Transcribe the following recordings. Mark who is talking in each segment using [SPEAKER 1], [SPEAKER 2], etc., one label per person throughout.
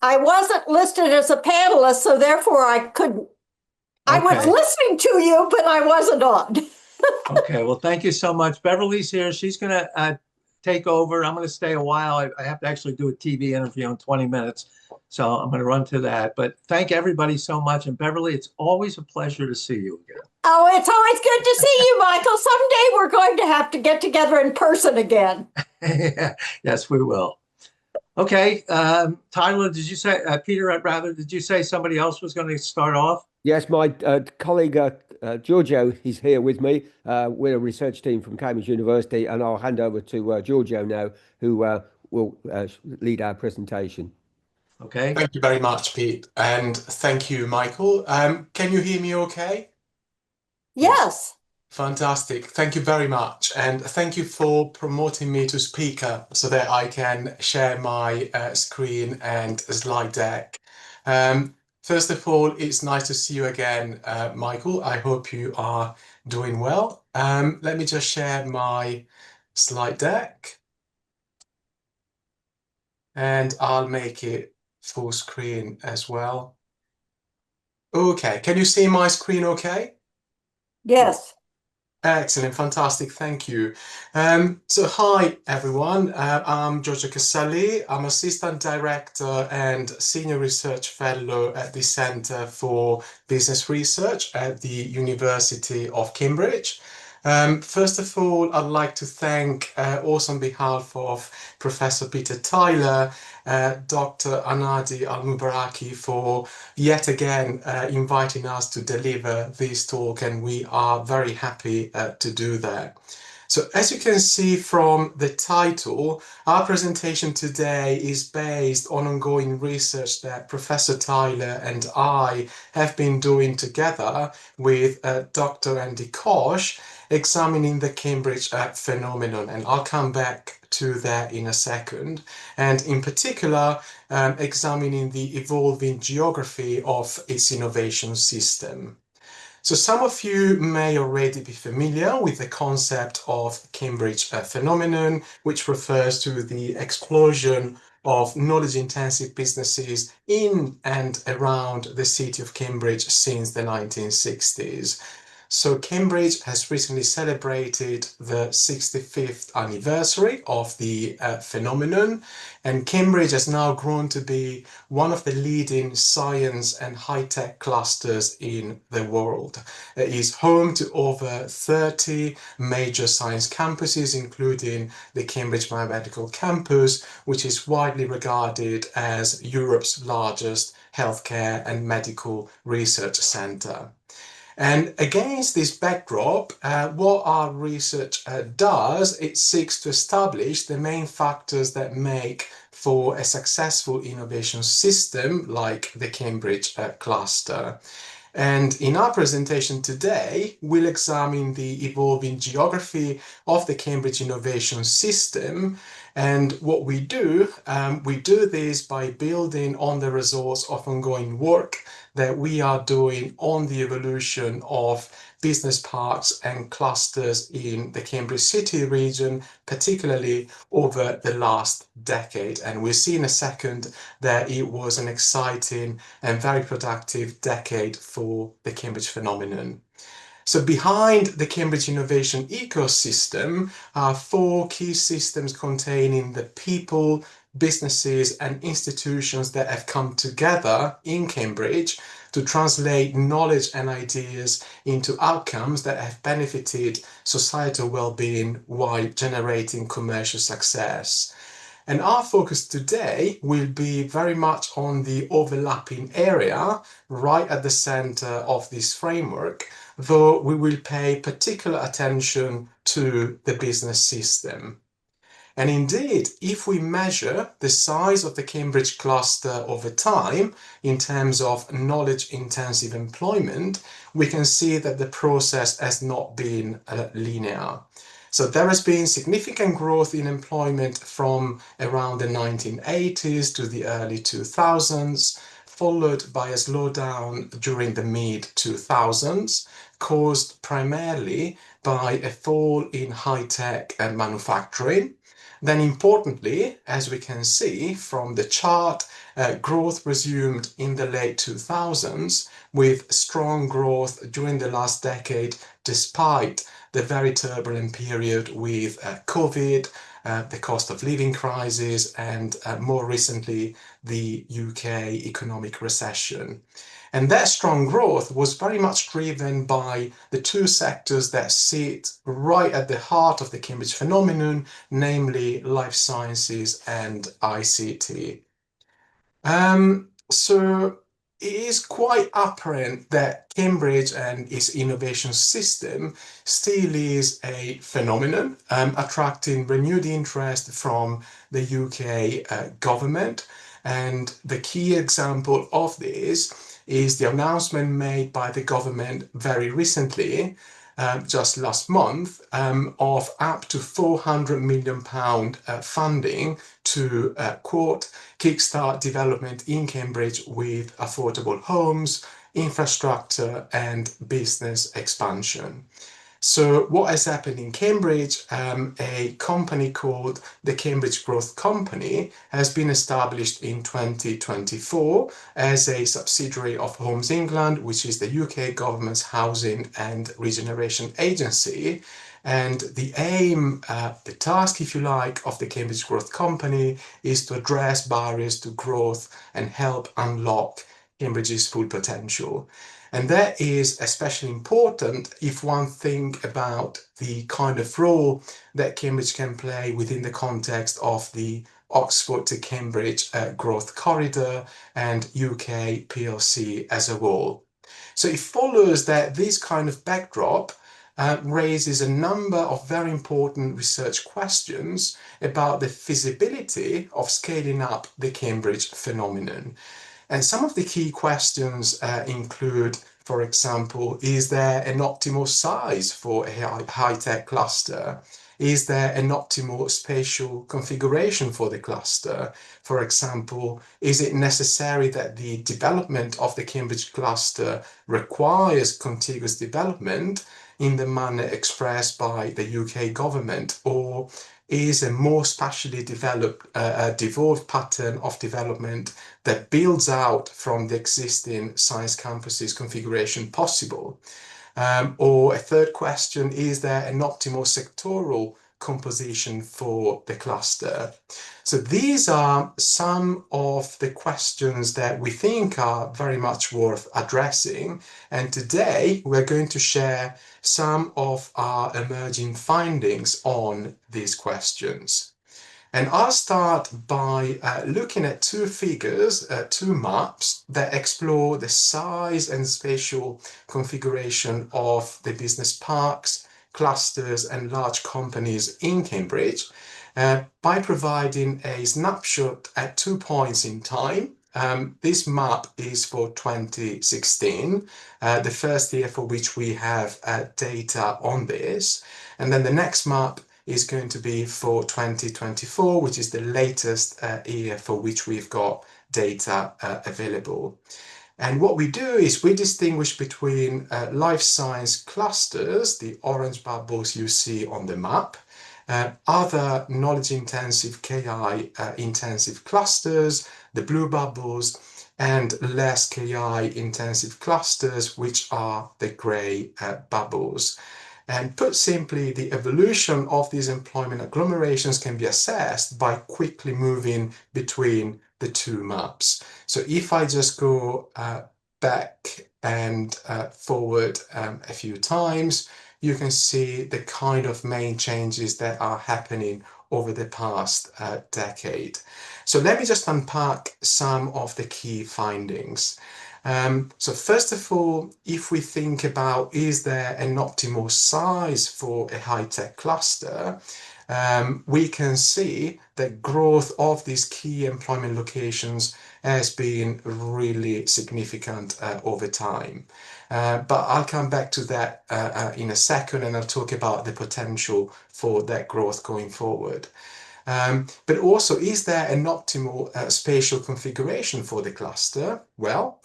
[SPEAKER 1] I wasn't listed as a panelist, so therefore I couldn't. I was
[SPEAKER 2] Okay.
[SPEAKER 1] listening to you, but I wasn't on.
[SPEAKER 2] Okay. Well, thank you so much. Beverly's here. She's going to take over. I'm going to stay a while. I have to actually do a TV interview in 20 minutes. So I'm going to run to that. But thank everybody so much. And Beverly, it's always a pleasure to see you again.
[SPEAKER 1] Oh, it's always good to see you, Michael. Someday we're going to have to get together in person again.
[SPEAKER 2] Yeah. Yes, we will. Okay. Tyler, did you say, Peter, rather, did you say somebody else was going to start off?
[SPEAKER 3] Yes, my colleague Giorgio is here with me. We're a research team from Cambridge University, and I'll hand over to Giorgio now, who will lead our presentation.
[SPEAKER 2] Okay.
[SPEAKER 4] Thank you very much, Pete, and thank you, Michael. Can you hear me okay?
[SPEAKER 1] Yes.
[SPEAKER 4] Fantastic. Thank you very much. And thank you for promoting me to speaker so that I can share my screen and slide deck. First of all, it's nice to see you again, Michael. I hope you are doing well. Let me just share my slide deck. And I'll make it full screen as well. Okay, can you see my screen okay?
[SPEAKER 1] Yes.
[SPEAKER 4] Excellent, fantastic, thank you. So hi everyone, I'm Giorgio Caselli. I'm Assistant Director and Senior Research Fellow at the Centre for Business Research at the University of Cambridge. First of all, I'd like to thank, also on behalf of Professor Peter Tyler, Dr. Anadi Al-Mubaraki for yet again inviting us to deliver this talk, and we are very happy to do that. So as you can see from the title, our presentation today is based on ongoing research that Professor Tyler and I have been doing together with Dr. Andy Koch, examining the Cambridge phenomenon, and I'll come back to that in a second, and in particular examining the evolving geography of its innovation system. So some of you may already be familiar with the concept of Cambridge phenomenon, which refers to the explosion of knowledge-intensive businesses in and around the city of Cambridge since the 1960s. So Cambridge has recently celebrated the 65th anniversary of the phenomenon, and Cambridge has now grown to be one of the leading science and high-tech clusters in the world. It is home to over 30 major science campuses, including the Cambridge Biomedical Campus, which is widely regarded as Europe's largest healthcare and medical research centre. And against this backdrop, what our research does, it seeks to establish the main factors that make for a successful innovation system like the Cambridge cluster. And in our presentation today, we'll examine the evolving geography of the Cambridge innovation system. And what we do this by building on the results of ongoing work that we are doing on the evolution of business parks and clusters in the Cambridge City region, particularly over the last decade. And we'll see in a second that it was an exciting and very productive decade for the Cambridge phenomenon. So behind the Cambridge innovation ecosystem are four key systems containing the people, businesses and institutions that have come together in Cambridge to translate knowledge and ideas into outcomes that have benefited societal well-being while generating commercial success. And our focus today will be very much on the overlapping area right at the center of this framework, though we will pay particular attention to the business system. And indeed, if we measure the size of the Cambridge cluster over time in terms of knowledge-intensive employment, we can see that the process has not been linear. So there has been significant growth in employment from around the 1980s to the early 2000s, followed by a slowdown during the mid-2000s, caused primarily by a fall in high-tech and manufacturing. Then importantly, as we can see from the chart, growth resumed in the late 2000s with strong growth during the last decade, despite the very turbulent period with COVID, the cost of living crisis, and more recently, the UK economic recession. And that strong growth was very much driven by the two sectors that sit right at the heart of the Cambridge phenomenon, namely life sciences and ICT. So it is quite apparent that Cambridge and its innovation system still is a phenomenon, attracting renewed interest from the UK government. And the key example of this is the announcement made by the government very recently, just last month, of up to £400 million funding to, quote, kickstart development in Cambridge with affordable homes, infrastructure, and business expansion. So what has happened in Cambridge, a company called the Cambridge Growth Company has been established in 2024 as a subsidiary of Homes England, which is the UK government's housing and regeneration agency. And the aim, the task, if you like, of the Cambridge Growth Company is to address barriers to growth and help unlock Cambridge's full potential. And that is especially important if one think about the kind of role that Cambridge can play within the context of the Oxford to Cambridge growth corridor and UK PLC as a whole. So it follows that this kind of backdrop raises a number of very important research questions about the feasibility of scaling up the Cambridge phenomenon. And some of the key questions include, for example, is there an optimal size for a high-tech cluster? Is there an optimal spatial configuration for the cluster? For example, is it necessary that the development of the Cambridge cluster requires contiguous development in the manner expressed by the UK government, or is a more spatially devolved pattern of development that builds out from the existing science campuses configuration possible? Or a third question, is there an optimal sectoral composition for the cluster? So these are some of the questions that we think are very much worth addressing. And today we're going to share some of our emerging findings on these questions. And I'll start by looking at two figures, two maps that explore the size and spatial configuration of the business parks, clusters, and large companies in Cambridge by providing a snapshot at 2 points in time. This map is for 2016, the first year for which we have data on this. And then the next map is going to be for 2024, which is the latest year for which we've got data available. And what we do is we distinguish between life science clusters, the orange bubbles you see on the map, other knowledge-intensive KI intensive clusters, the blue bubbles, and less KI intensive clusters, which are the grey bubbles. And put simply, the evolution of these employment agglomerations can be assessed by quickly moving between the two maps. So if I just go back and forward a few times, you can see the kind of main changes that are happening over the past decade. So let me just unpack some of the key findings. So first of all, if we think about, is there an optimal size for a high-tech cluster, we can see that growth of these key employment locations has been really significant over time. But I'll come back to that in a second, and I'll talk about the potential for that growth going forward. But also, is there an optimal spatial configuration for the cluster? Well,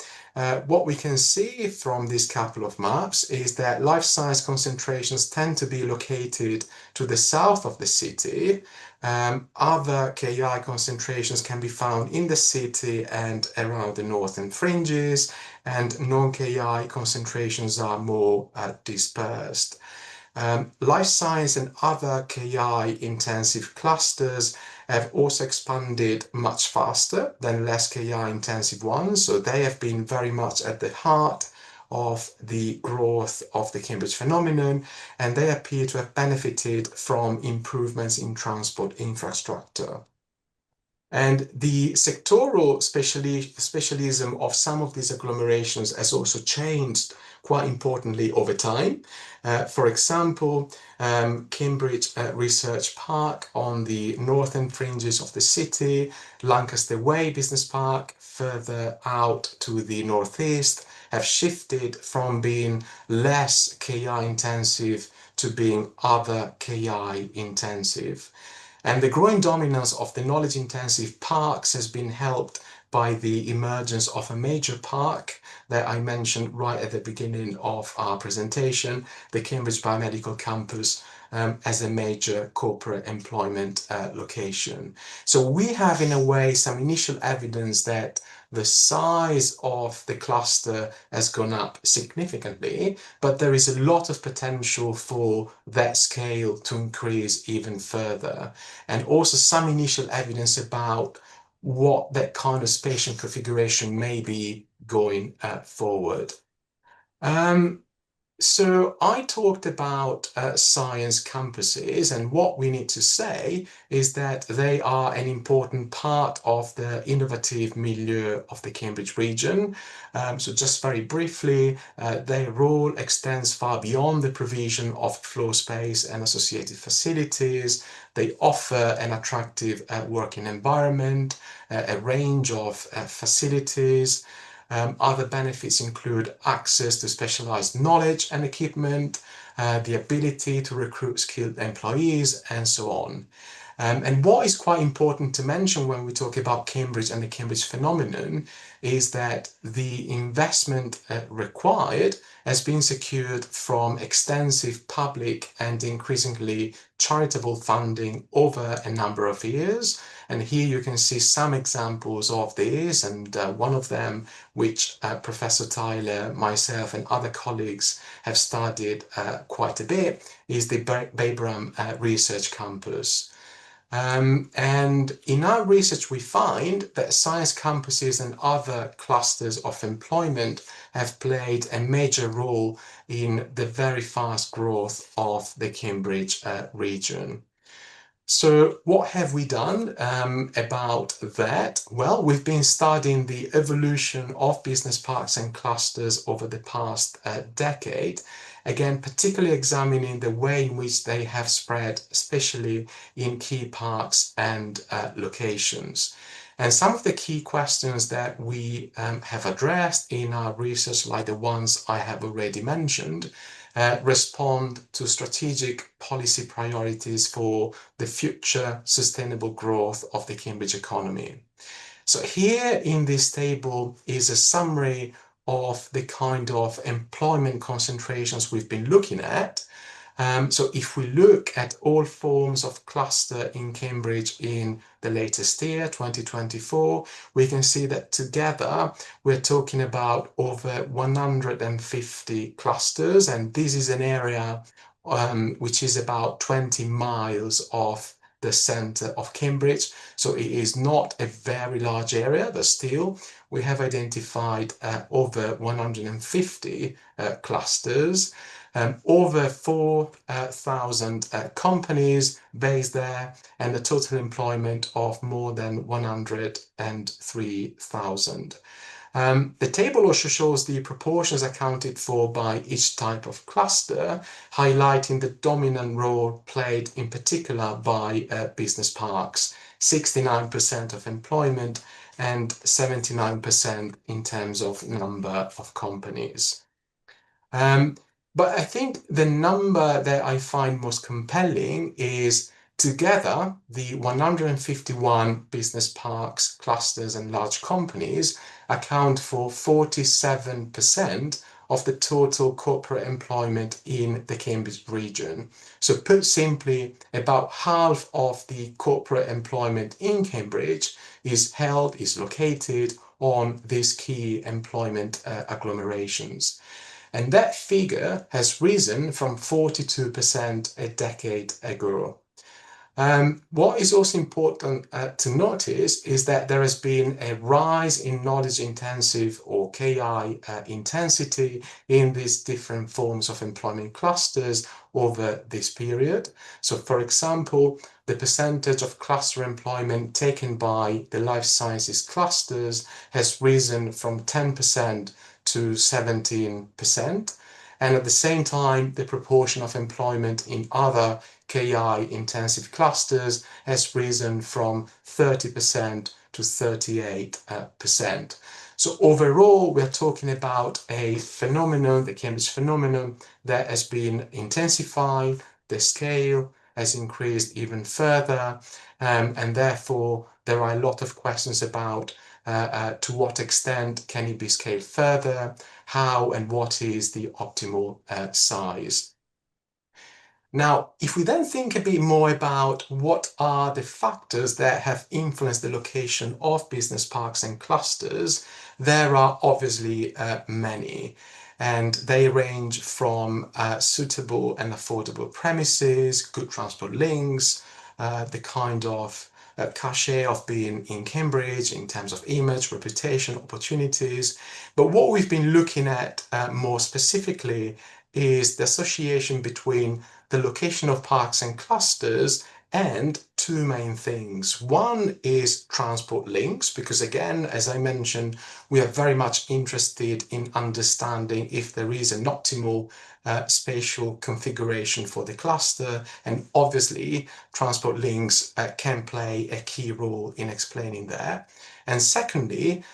[SPEAKER 4] what we can see from these couple of maps is that life science concentrations tend to be located to the south of the city. Other KI concentrations can be found in the city and around the northern fringes, and non-KI concentrations are more dispersed. Life science and other KI intensive clusters have also expanded much faster than less KI intensive ones, so they have been very much at the heart of the growth of the Cambridge phenomenon, and they appear to have benefited from improvements in transport infrastructure. And the sectoral specialism of some of these agglomerations has also changed quite importantly over time. For example, Cambridge Research Park on the northern fringes of the city, Lancaster Way Business Park further out to the northeast, have shifted from being less KI intensive to being other KI intensive. And the growing dominance of the knowledge-intensive parks has been helped by the emergence of a major park that I mentioned right at the beginning of our presentation, the Cambridge Biomedical Campus, as a major corporate employment location. So we have, in a way, some initial evidence that the size of the cluster has gone up significantly, but there is a lot of potential for that scale to increase even further. And also some initial evidence about what that kind of spatial configuration may be going forward. So I talked about science campuses, and what we need to say is that they are an important part of the innovative milieu of the Cambridge region. So just very briefly, their role extends far beyond the provision of floor space and associated facilities. They offer an attractive working environment, a range of facilities. Other benefits include access to specialized knowledge and equipment, the ability to recruit skilled employees, and so on. And what is quite important to mention when we talk about Cambridge and the Cambridge phenomenon is that the investment required has been secured from extensive public and increasingly charitable funding over a number of years. And here you can see some examples of these, and one of them, which Professor Tyler, myself, and other colleagues have studied quite a bit, is the Bagram Research Campus. And in our research, we find that science campuses and other clusters of employment have played a major role in the very fast growth of the Cambridge region. So what have we done about that? Well, we've been studying the evolution of business parks and clusters over the past decade. Again, particularly examining the way in which they have spread, especially in key parks and locations. And some of the key questions that we have addressed in our research, like the ones I have already mentioned, respond to strategic policy priorities for the future sustainable growth of the Cambridge economy. So here in this table is a summary of the kind of employment concentrations we've been looking at. So if we look at all forms of cluster in Cambridge in the latest year, 2024, we can see that together we're talking about over 150 clusters, and this is an area which is about 20 miles off the center of Cambridge. So it is not a very large area, but still we have identified over 150 clusters. Over 4,000 companies based there, and a total employment of more than 103,000. The table also shows the proportions accounted for by each type of cluster, highlighting the dominant role played in particular by business parks, 69% of employment and 79% in terms of number of companies. But I think the number that I find most compelling is Together, the 151 business parks, clusters, and large companies account for 47% of the total corporate employment in the Cambridge region. So put simply, about half of the corporate employment in Cambridge is located on these key employment agglomerations. And that figure has risen from 42% a decade ago. What is also important to notice is that there has been a rise in knowledge intensive or KI intensity in these different forms of employment clusters over this period. So for example, the percentage of cluster employment taken by the life sciences clusters has risen from 10% to 17%. And at the same time, the proportion of employment in other KI intensive clusters has risen from 30% to 38%. So overall, we're talking about a phenomenon, the Cambridge phenomenon, that has been intensified, the scale has increased even further, and therefore there are a lot of questions about to what extent can it be scaled further, how and what is the optimal size. Now, if we then think a bit more about what are the factors that have influenced the location of business parks and clusters, there are obviously many, and they range from suitable and affordable premises, good transport links, the kind of cachet of being in Cambridge in terms of image, reputation, opportunities. But what we've been looking at more specifically is the association between the location of parks and clusters and two main things. One is transport links, because again, as I mentioned, we are very much interested in understanding if there is an optimal spatial configuration for the cluster, and obviously transport links can play a key role in explaining that. And secondly,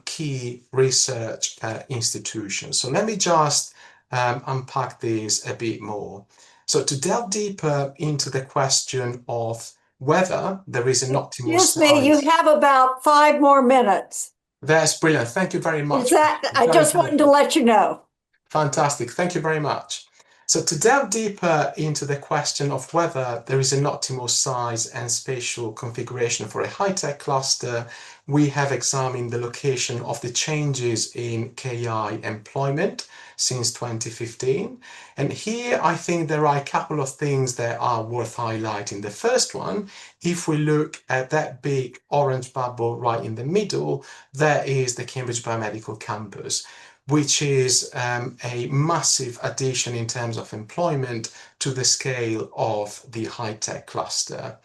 [SPEAKER 4] key research institutions. So let me just unpack these a bit more. So to delve deeper into the question of whether there is an optimal
[SPEAKER 1] Excuse me, you
[SPEAKER 4] size.
[SPEAKER 1] have about 5 more minutes.
[SPEAKER 4] That's brilliant. Thank you very much.
[SPEAKER 1] Is that, I
[SPEAKER 4] Very
[SPEAKER 1] just wanted to
[SPEAKER 4] helpful.
[SPEAKER 1] let you know.
[SPEAKER 4] Fantastic. Thank you very much. So to delve deeper into the question of whether there is an optimal size and spatial configuration for a high-tech cluster, we have examined the location of the changes in KI employment since 2015. And here I think there are a couple of things that are worth highlighting. The first one, if we look at that big orange bubble right in the middle, that is the Cambridge Biomedical Campus, which is a massive addition in terms of employment to the scale of the high-tech cluster.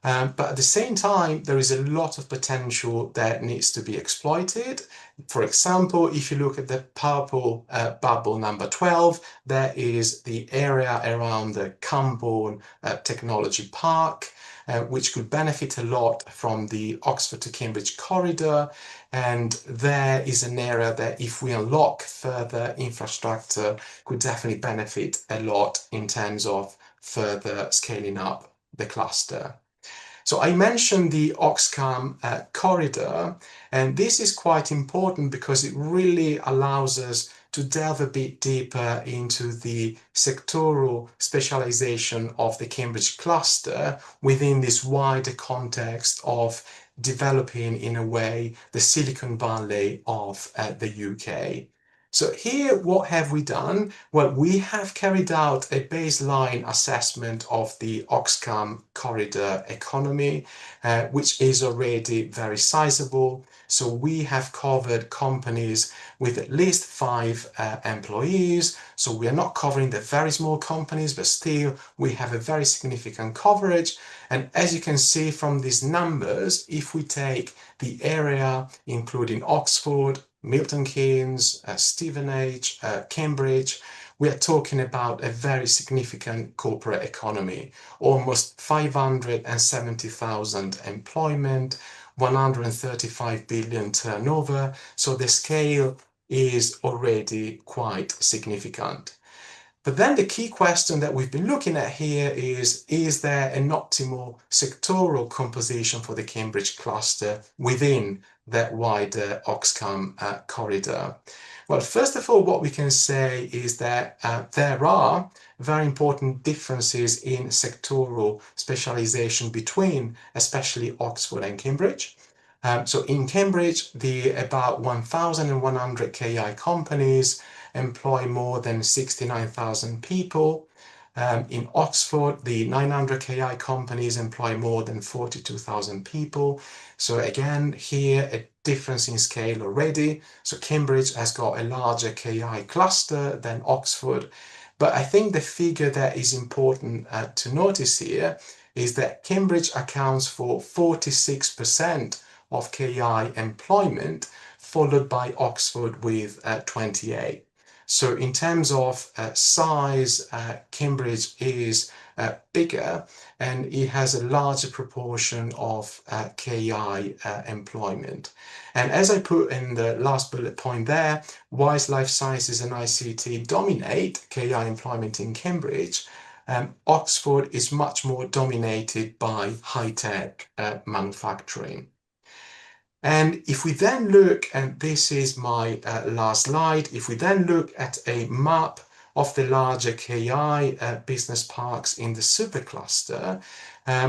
[SPEAKER 4] But at the same time, there is a lot of potential that needs to be exploited. For example, if you look at the purple bubble number 12, that is the area around the Camborne Technology Park, which could benefit a lot from the Oxford to Cambridge corridor. And there is an area that if we unlock further infrastructure could definitely benefit a lot in terms of further scaling up the cluster. So I mentioned the Oxcam corridor, and this is quite important because it really allows us to delve a bit deeper into the sectoral specialization of the Cambridge cluster within this wider context of developing, in a way, the Silicon Valley of the UK. So here, what have we done? Well, we have carried out a baseline assessment of the Oxcam corridor economy, which is already very sizable. So we have covered companies with at least 5 employees. So we are not covering the very small companies, but still we have a very significant coverage. And as you can see from these numbers, if we take the area including Oxford, Milton Keynes, Stevenage, Cambridge, we are talking about a very significant corporate economy, almost 570,000 employment, 135 billion turnover. So the scale is already quite significant. But then the key question that we've been looking at here is there an optimal sectoral composition for the Cambridge cluster within that wider Oxcam corridor? Well, first of all, what we can say is that there are very important differences in sectoral specialization between especially Oxford and Cambridge. So in Cambridge, the about 1,100 KI companies employ more than 69,000 people. In Oxford, the 900 KI companies employ more than 42,000 people. So again, here a difference in scale already. So Cambridge has got a larger KI cluster than Oxford. But I think the figure that is important to notice here is that Cambridge accounts for 46% of KI employment, followed by Oxford with 28. So in terms of size, Cambridge is bigger, and it has a larger proportion of KI employment. And as I put in the last bullet point there, whilst life sciences and ICT dominate KI employment in Cambridge, Oxford is much more dominated by high-tech manufacturing. And if we then look, and this is my last slide, if we then look at a map of the larger KI business parks in the supercluster,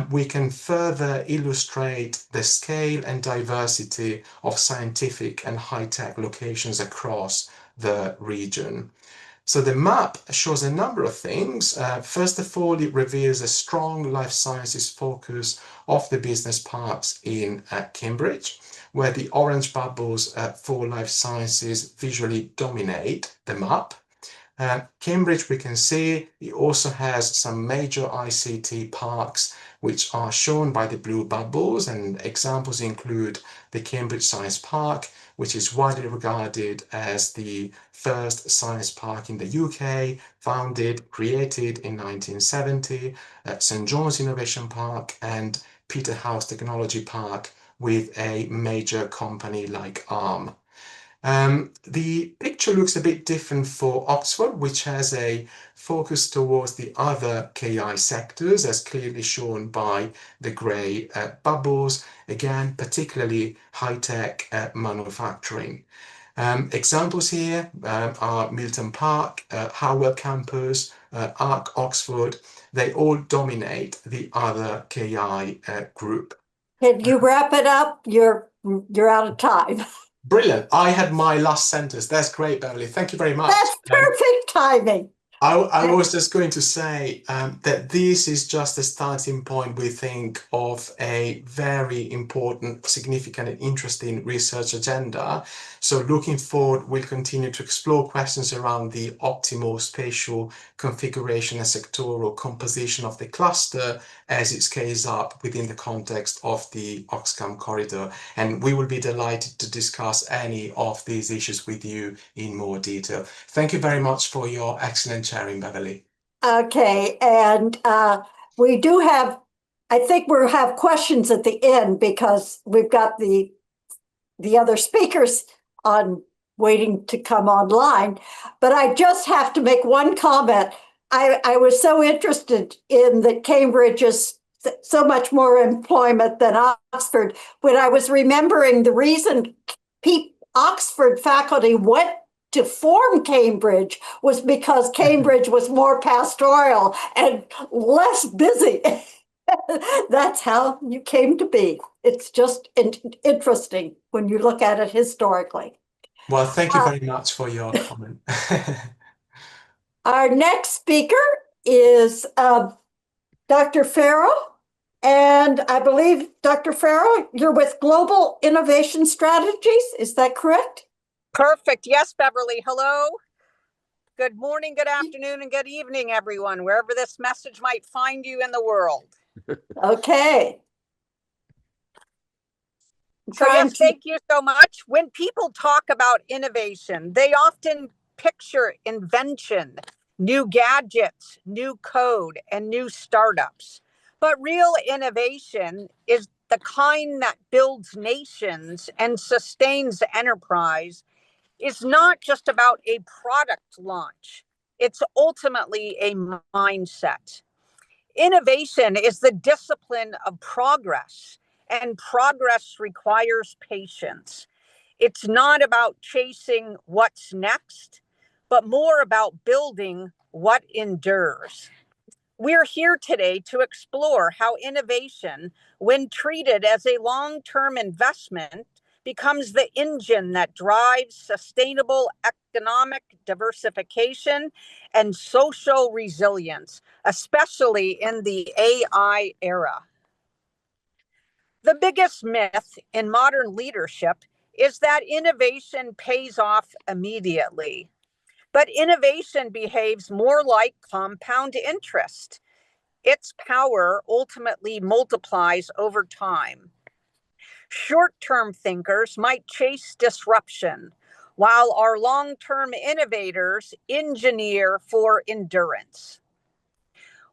[SPEAKER 4] we can further illustrate the scale and diversity of scientific and high-tech locations across the region. So the map shows a number of things. First of all, it reveals a strong life sciences focus of the business parks in Cambridge, where the orange bubbles for life sciences visually dominate the map. Cambridge, we can see, it also has some major ICT parks which are shown by the blue bubbles, and examples include the Cambridge Science Park, which is widely regarded as the first science park in the UK, founded, created in 1970, St John's Innovation Park, and Peterhouse Technology Park with a major company like Arm. The picture looks a bit different for Oxford, which has a focus towards the other KI sectors, as clearly shown by the grey bubbles, again, particularly high-tech manufacturing. Examples here are Milton Park, Harwell Campus, Arc Oxford. They all dominate the other KI group.
[SPEAKER 1] Can you wrap it up? You're out of time.
[SPEAKER 4] Brilliant. I had my last sentence. That's great, Beverly. Thank you very much.
[SPEAKER 1] That's perfect timing.
[SPEAKER 4] I was just going to say that this is just a starting point, we think, of a very important, significant, and interesting research agenda. So looking forward, we'll continue to explore questions around the optimal spatial configuration and sectoral composition of the cluster as it scales up within the context of the Oxcam corridor. And we will be delighted to discuss any of these issues with you in more detail. Thank you very much for your excellent sharing, Beverly.
[SPEAKER 1] Okay, and we do have, I think we'll have questions at the end because we've got the other speakers on waiting to come online. But I just have to make one comment. I was so interested in that Cambridge is so much more employment than Oxford when I was remembering the reason Oxford faculty went to form Cambridge was because Cambridge was more pastoral and less busy. That's how you came to be. It's just interesting when you look at it historically.
[SPEAKER 4] Well, thank you very much for your comment.
[SPEAKER 1] Our next speaker is Dr. Farrow. And I believe, Dr. Farrow, you're with Global Innovation Strategies. Is that correct?
[SPEAKER 5] Perfect. Yes, Beverly. Hello. Good morning, good afternoon, and good evening, everyone, wherever this message might find you in the world.
[SPEAKER 1] Okay.
[SPEAKER 5] So yes, thank you so much. When people talk about innovation, they often picture invention, new gadgets, new code, and new startups. But real innovation is the kind that builds nations and sustains enterprise. Is not just about a product launch. It's ultimately a mindset. Innovation is the discipline of progress, and progress requires patience. It's not about chasing what's next, but more about building what endures. We're here today to explore how innovation, when treated as a long-term investment, becomes the engine that drives sustainable economic diversification and social resilience, especially in the AI era. The biggest myth in modern leadership is that innovation pays off immediately. But innovation behaves more like compound interest. Its power ultimately multiplies over time. Short-term thinkers might chase disruption, while our long-term innovators engineer for endurance.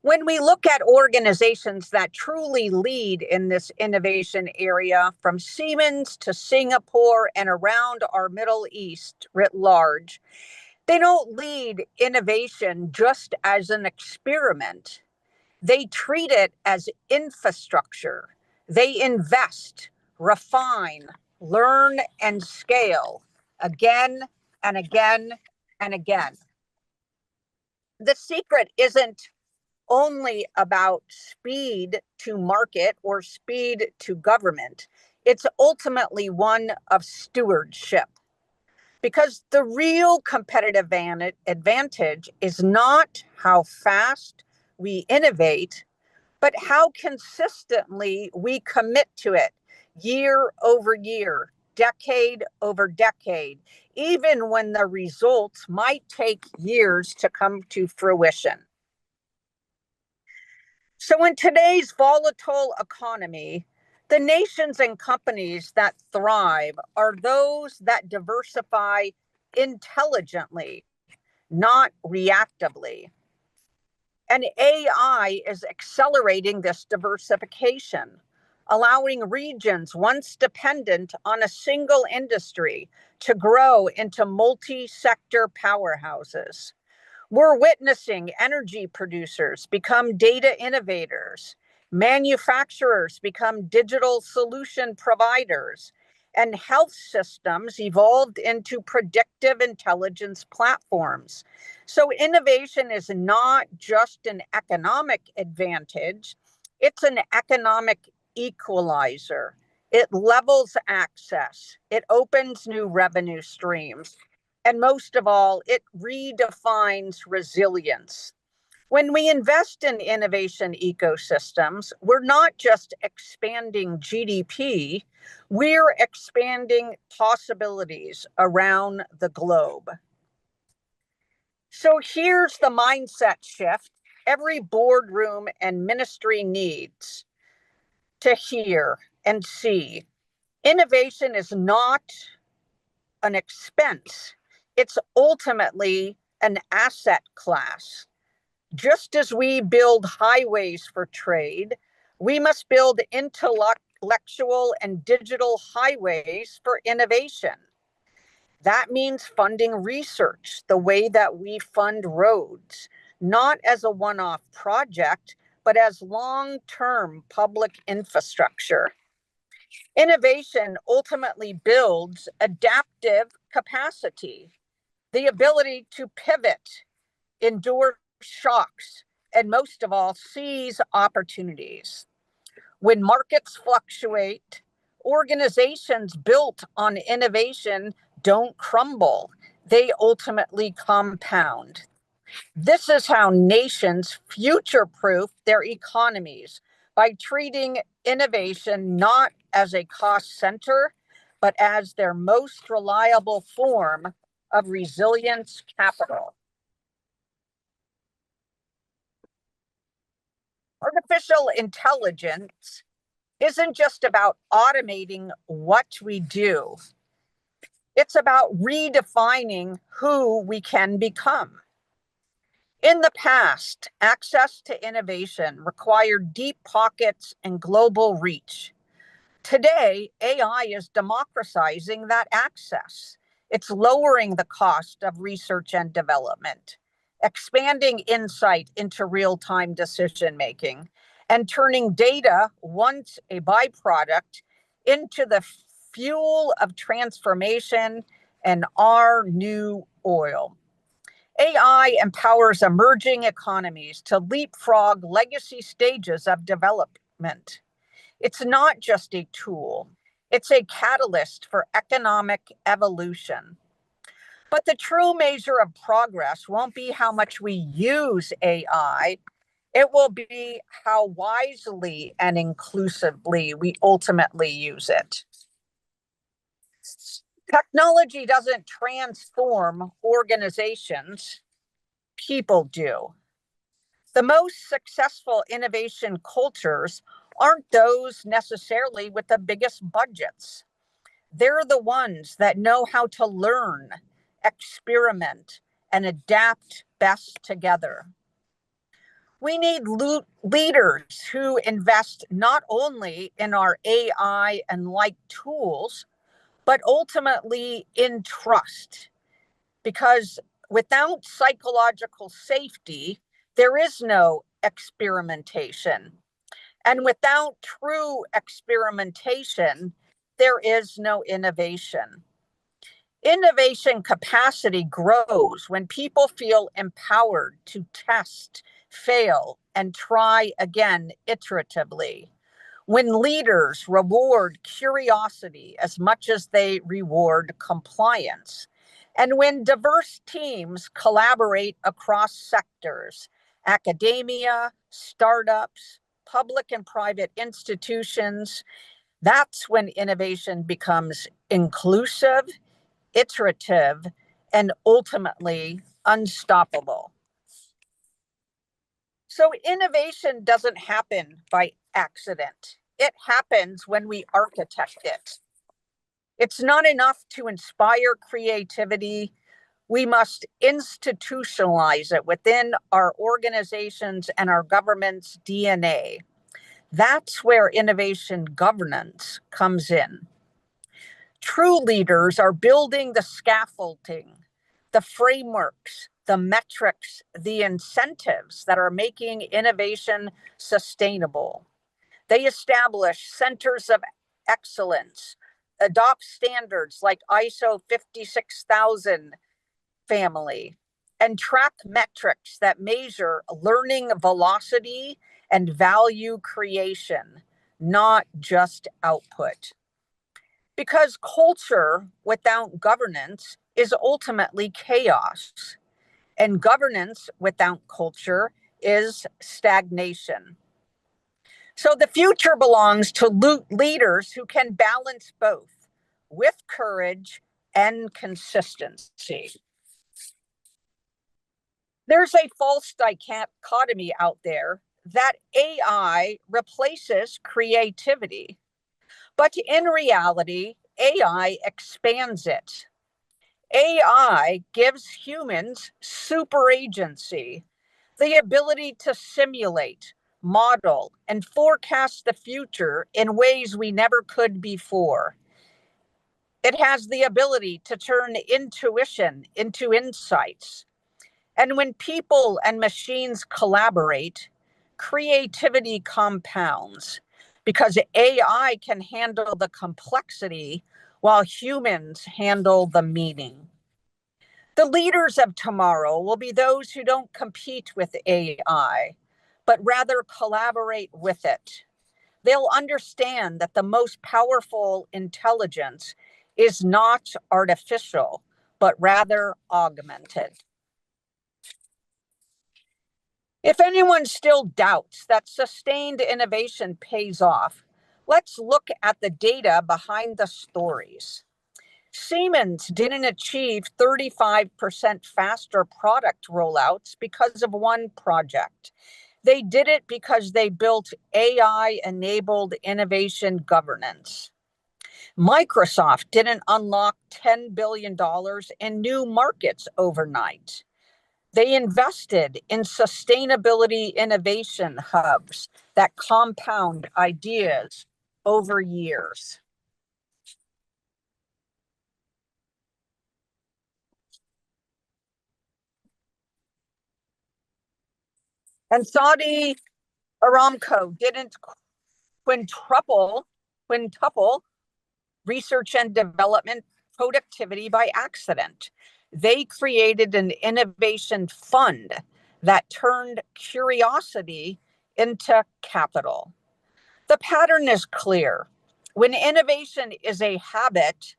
[SPEAKER 5] When we look at organizations that truly lead in this innovation area, from Siemens to Singapore and around our Middle East writ large, they don't lead innovation just as an experiment. They treat it as infrastructure. They invest, refine, learn, and scale again and again and again. The secret isn't only about speed to market or speed to government. It's ultimately one of stewardship. Because the real competitive advantage is not how fast we innovate, but how consistently we commit to it year over year, decade over decade, even when the results might take years to come to fruition. So in today's volatile economy, the nations and companies that thrive are those that diversify intelligently, not reactively. And AI is accelerating this diversification, allowing regions once dependent on a single industry to grow into multi-sector powerhouses. We're witnessing energy producers become data innovators, manufacturers become digital solution providers, and health systems evolved into predictive intelligence platforms. So innovation is not just an economic advantage, it's an economic equalizer. It levels access, it opens new revenue streams, and most of all, it redefines resilience. When we invest in innovation ecosystems, we're not just expanding GDP, we're expanding possibilities around the globe. So here's the mindset shift every boardroom and ministry needs to hear and see. Innovation is not an expense. It's ultimately an asset class. Just as we build highways for trade, we must build intellectual and digital highways for innovation. That means funding research the way that we fund roads, not as a one-off project, but as long-term public infrastructure. Innovation ultimately builds adaptive capacity, the ability to pivot, endure shocks, and most of all, seize opportunities. When markets fluctuate, organizations built on innovation don't crumble, they ultimately compound. This is how nations future-proof their economies by treating innovation not as a cost center, but as their most reliable form of resilience capital. Artificial intelligence isn't just about automating what we do. It's about redefining who we can become. In the past, access to innovation required deep pockets and global reach. Today, AI is democratizing that access. It's lowering the cost of research and development, expanding insight into real-time decision-making, and turning data, once a byproduct, into the fuel of transformation and our new oil. AI empowers emerging economies to leapfrog legacy stages of development. It's not just a tool, it's a catalyst for economic evolution. But the true measure of progress won't be how much we use AI, it will be how wisely and inclusively we ultimately use it. Technology doesn't transform organizations, people do. The most successful innovation cultures aren't those necessarily with the biggest budgets. They're the ones that know how to learn, experiment, and adapt best together. We need leaders who invest not only in our AI and like tools, but ultimately in trust. Because without psychological safety, there is no experimentation. And without true experimentation, there is no innovation. Innovation capacity grows when people feel empowered to test, fail, and try again iteratively. When leaders reward curiosity as much as they reward compliance. And when diverse teams collaborate across sectors, academia, startups, public and private institutions, that's when innovation becomes inclusive, iterative, and ultimately unstoppable. So innovation doesn't happen by accident. It happens when we architect it. It's not enough to inspire creativity. We must institutionalize it within our organizations and our government's DNA. That's where innovation governance comes in. True leaders are building the scaffolding, the frameworks, the metrics, the incentives that are making innovation sustainable. They establish centers of excellence, adopt standards like ISO 56000 family, and track metrics that measure learning velocity and value creation, not just output. Because culture without governance is ultimately chaos, and governance without culture is stagnation. So the future belongs to leaders who can balance both with courage and consistency. There's a false dichotomy out there that AI replaces creativity. But in reality, AI expands it. AI gives humans super agency, the ability to simulate, model, and forecast the future in ways we never could before. It has the ability to turn intuition into insights. And when people and machines collaborate, creativity compounds because AI can handle the complexity while humans handle the meaning. The leaders of tomorrow will be those who don't compete with AI, but rather collaborate with it. They'll understand that the most powerful intelligence is not artificial, but rather augmented. If anyone still doubts that sustained innovation pays off, let's look at the data behind the stories. Siemens didn't achieve 35% faster product rollouts because of one project. They did it because they built AI-enabled innovation governance. Microsoft didn't unlock $10 billion in new markets overnight. They invested in sustainability innovation hubs that compound ideas over years. And Saudi Aramco didn't quintuple research and development productivity by accident. They created an innovation fund that turned curiosity into capital. The pattern is clear. When innovation is a habit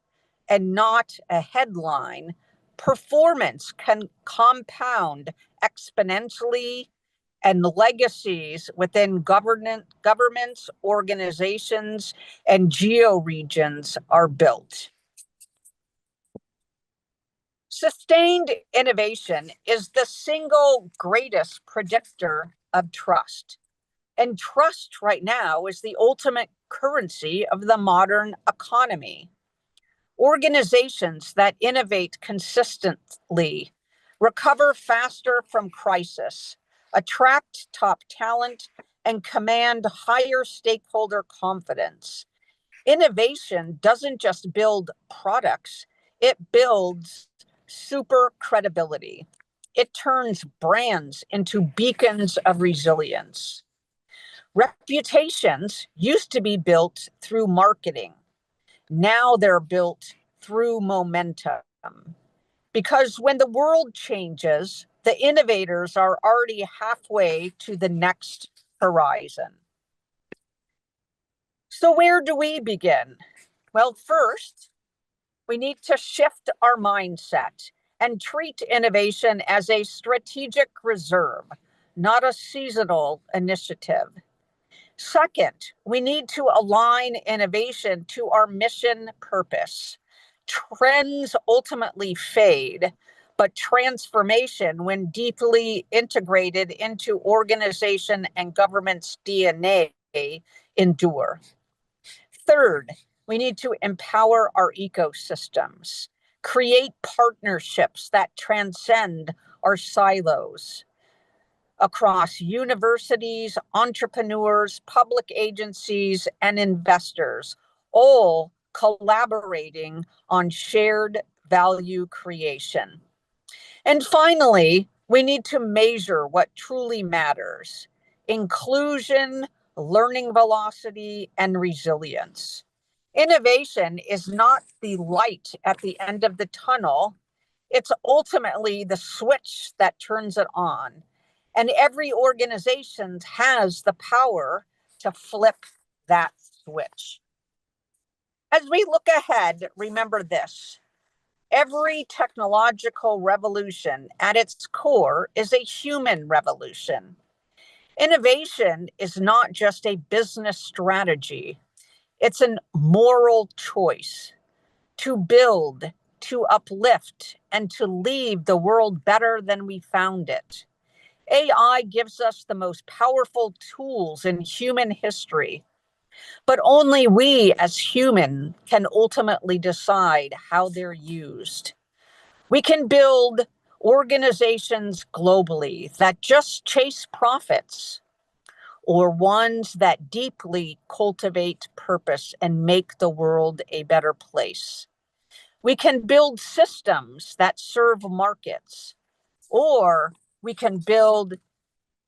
[SPEAKER 5] and not a headline, performance can compound exponentially, and legacies within governments, organizations, and geo-regions are built. Sustained innovation is the single greatest predictor of trust. And trust right now is the ultimate currency of the modern economy. Organizations that innovate consistently recover faster from crisis, attract top talent, and command higher stakeholder confidence. Innovation doesn't just build products, it builds super credibility. It turns brands into beacons of resilience. Reputations used to be built through marketing. Now they're built through momentum. Because when the world changes, the innovators are already halfway to the next horizon. So where do we begin? Well, first, we need to shift our mindset and treat innovation as a strategic reserve, not a seasonal initiative. Second, we need to align innovation to our mission purpose. Trends ultimately fade, but transformation, when deeply integrated into organization and government's DNA, endure. Third, we need to empower our ecosystems, create partnerships that transcend our silos across universities, entrepreneurs, public agencies, and investors, all collaborating on shared value creation. And finally, we need to measure what truly matters: inclusion, learning velocity, and resilience. Innovation is not the light at the end of the tunnel. It's ultimately the switch that turns it on. And every organization has the power to flip that switch. As we look ahead, remember this: every technological revolution at its core is a human revolution. Innovation is not just a business strategy, it's a moral choice to build, to uplift, and to leave the world better than we found it. AI gives us the most powerful tools in human history, but only we as humans can ultimately decide how they're used. We can build organizations globally that just chase profits, or ones that deeply cultivate purpose and make the world a better place. We can build systems that serve markets, or we can build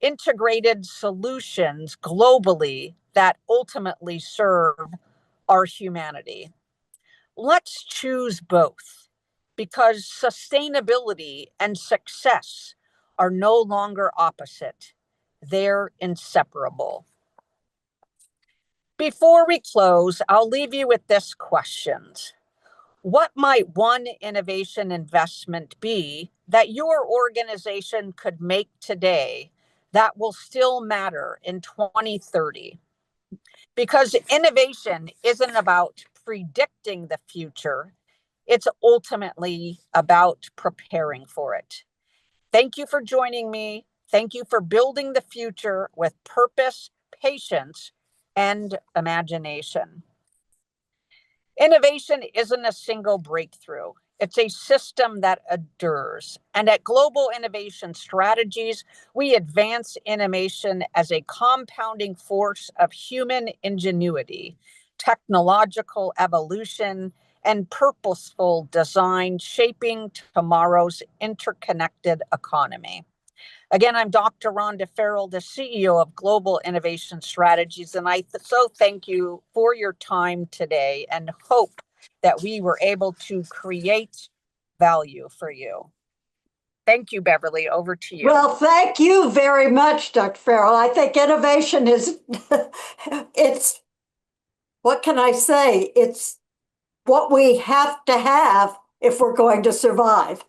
[SPEAKER 5] integrated solutions globally that ultimately serve our humanity. Let's choose both, because sustainability and success are no longer opposite. They're inseparable. Before we close, I'll leave you with this question: what might one innovation investment be that your organization could make today that will still matter in 2030? Because innovation isn't about predicting the future, it's ultimately about preparing for it. Thank you for joining me. Thank you for building the future with purpose, patience, and imagination. Innovation isn't a single breakthrough. It's a system that endures. And at Global Innovation Strategies, we advance innovation as a compounding force of human ingenuity, technological evolution, and purposeful design, shaping tomorrow's interconnected economy. Again, I'm Dr. Rhonda Farrell, the CEO of Global Innovation Strategies, and I so thank you for your time today and hope that we were able to create value for you. Thank you, Beverly. Over to you.
[SPEAKER 1] Well, thank you very much, Dr. Farrell. I think innovation is, it's, what can I say? It's what we have to have if we're going to survive.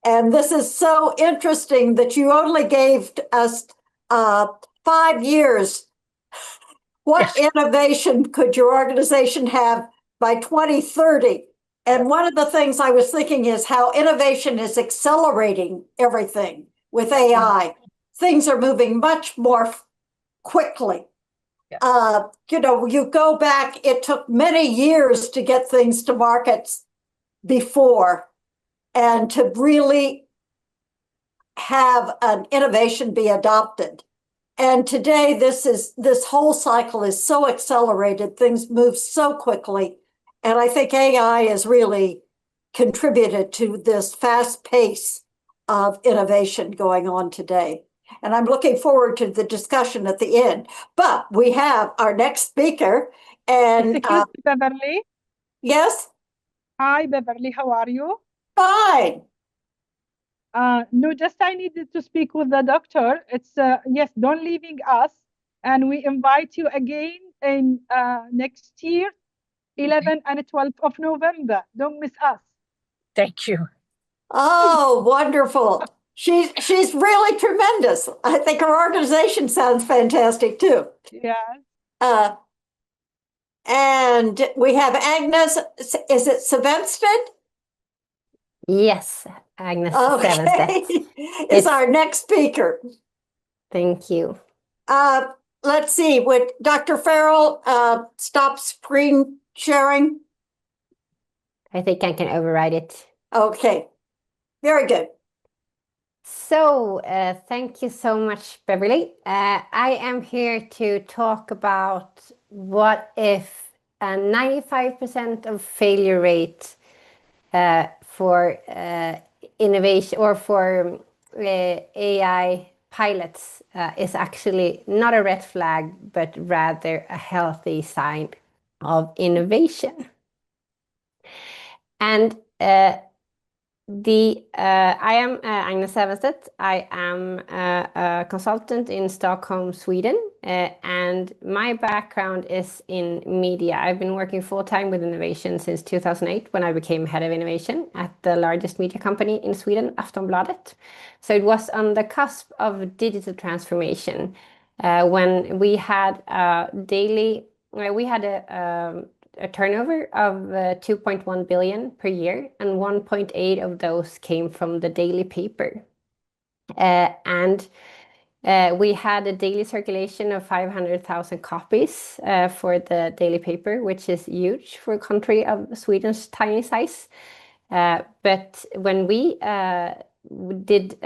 [SPEAKER 1] And this is so interesting that you only gave us 5 years. What innovation could your organization have by 2030? And one of the things I was thinking is how innovation is accelerating everything with AI. Things are moving much more quickly. You know, you go back, it took many years to get things to markets before, and to really have an innovation be adopted. And today, this whole cycle is so accelerated, things move so quickly. And I think AI has really contributed to this fast pace of innovation going on today. And I'm looking forward to the discussion at the end. But we have our next speaker. And
[SPEAKER 6] Excuse me, Beverly.
[SPEAKER 1] yes,
[SPEAKER 6] Hi, Beverly. How are you?
[SPEAKER 1] fine.
[SPEAKER 6] No, just I needed to speak with the doctor. It's yes, don't leaving us, and we invite you again in next year, 11 and 12th of November. Don't miss us.
[SPEAKER 5] Thank you.
[SPEAKER 1] Oh, wonderful. She's really tremendous. I think her organization sounds fantastic too.
[SPEAKER 6] Yeah.
[SPEAKER 1] And we have Agnes, is it Svensted?
[SPEAKER 7] Yes, Agnes Sevenstedt.
[SPEAKER 1] Is our next speaker.
[SPEAKER 7] Thank you.
[SPEAKER 1] Let's see, would Dr. Farrell stop screen sharing?
[SPEAKER 7] I think I can override it.
[SPEAKER 1] Okay, very good.
[SPEAKER 7] So, thank you so much, Beverly. I am here to talk about what if a 95% of failure rate for innovation or for AI pilots is actually not a red flag, but rather a healthy sign of innovation. And I am Agnes Sevenstedt. I am a consultant in Stockholm, Sweden, and my background is in media. I've been working full-time with innovation since 2008 when I became head of innovation at the largest media company in Sweden, Aftonbladet. So it was on the cusp of digital transformation when we had a turnover of 2.1 billion per year, and 1.8 of those came from the daily paper. We had a daily circulation of 500,000 copies for the daily paper, which is huge for a country of Sweden's tiny size. But when we did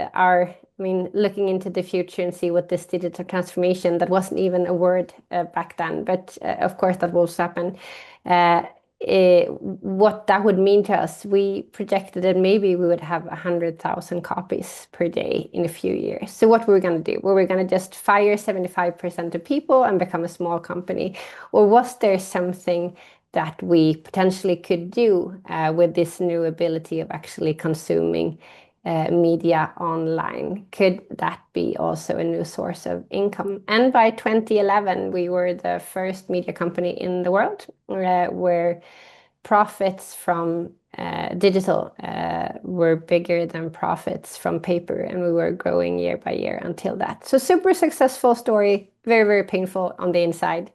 [SPEAKER 7] looking into the future and see what this digital transformation, that wasn't even a word back then, but of course that will happen. What that would mean to us, we projected that maybe we would have 100,000 copies per day in a few years. So what were we going to do? Were we going to just fire 75% of people and become a small company? Or was there something that we potentially could do with this new ability of actually consuming media online? Could that be also a new source of income? And by 2011, we were the first media company in the world where profits from digital were bigger than profits from paper, and we were growing year by year until that. So super successful story, very, very painful on the inside.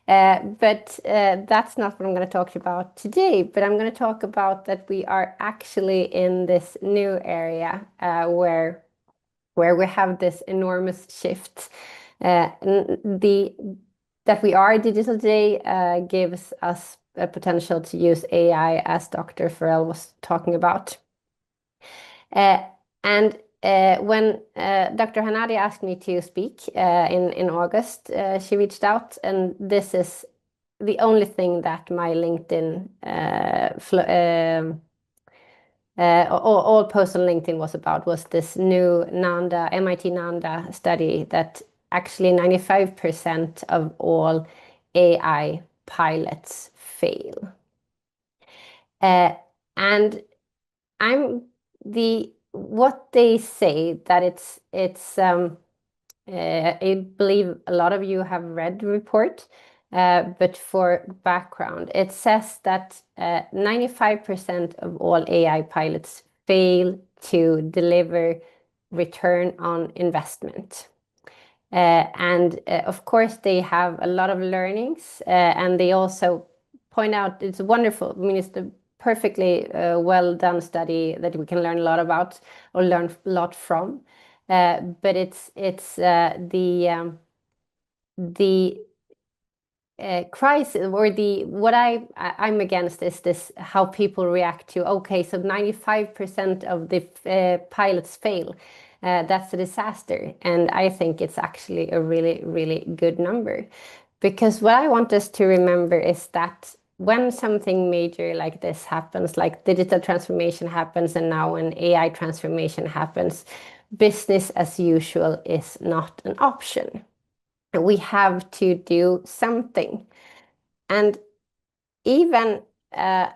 [SPEAKER 7] But that's not what I'm going to talk about today, but I'm going to talk about that we are actually in this new area where we have this enormous shift. That we are digital today gives us a potential to use AI, as Dr. Farrell was talking about. When Dr. Hanadi asked me to speak in August, she reached out, and this is the only thing that my LinkedIn all posts on LinkedIn was about was this new MIT Nanda study that actually 95% of all AI pilots fail. And what they say that it's I believe a lot of you have read the report, but for background, it says that 95% of all AI pilots fail to deliver return on investment. And of course, they have a lot of learnings, and they also point out it's wonderful. I mean, it's the perfectly well done study that we can learn a lot about or learn a lot from. But it's the crisis or what I'm against is this how people react to, okay, so 95% of the pilots fail. That's a disaster. And I think it's actually a really, really good number. Because what I want us to remember is that when something major like this happens, like digital transformation happens, and now when AI transformation happens, business as usual is not an option. We have to do something. And even very,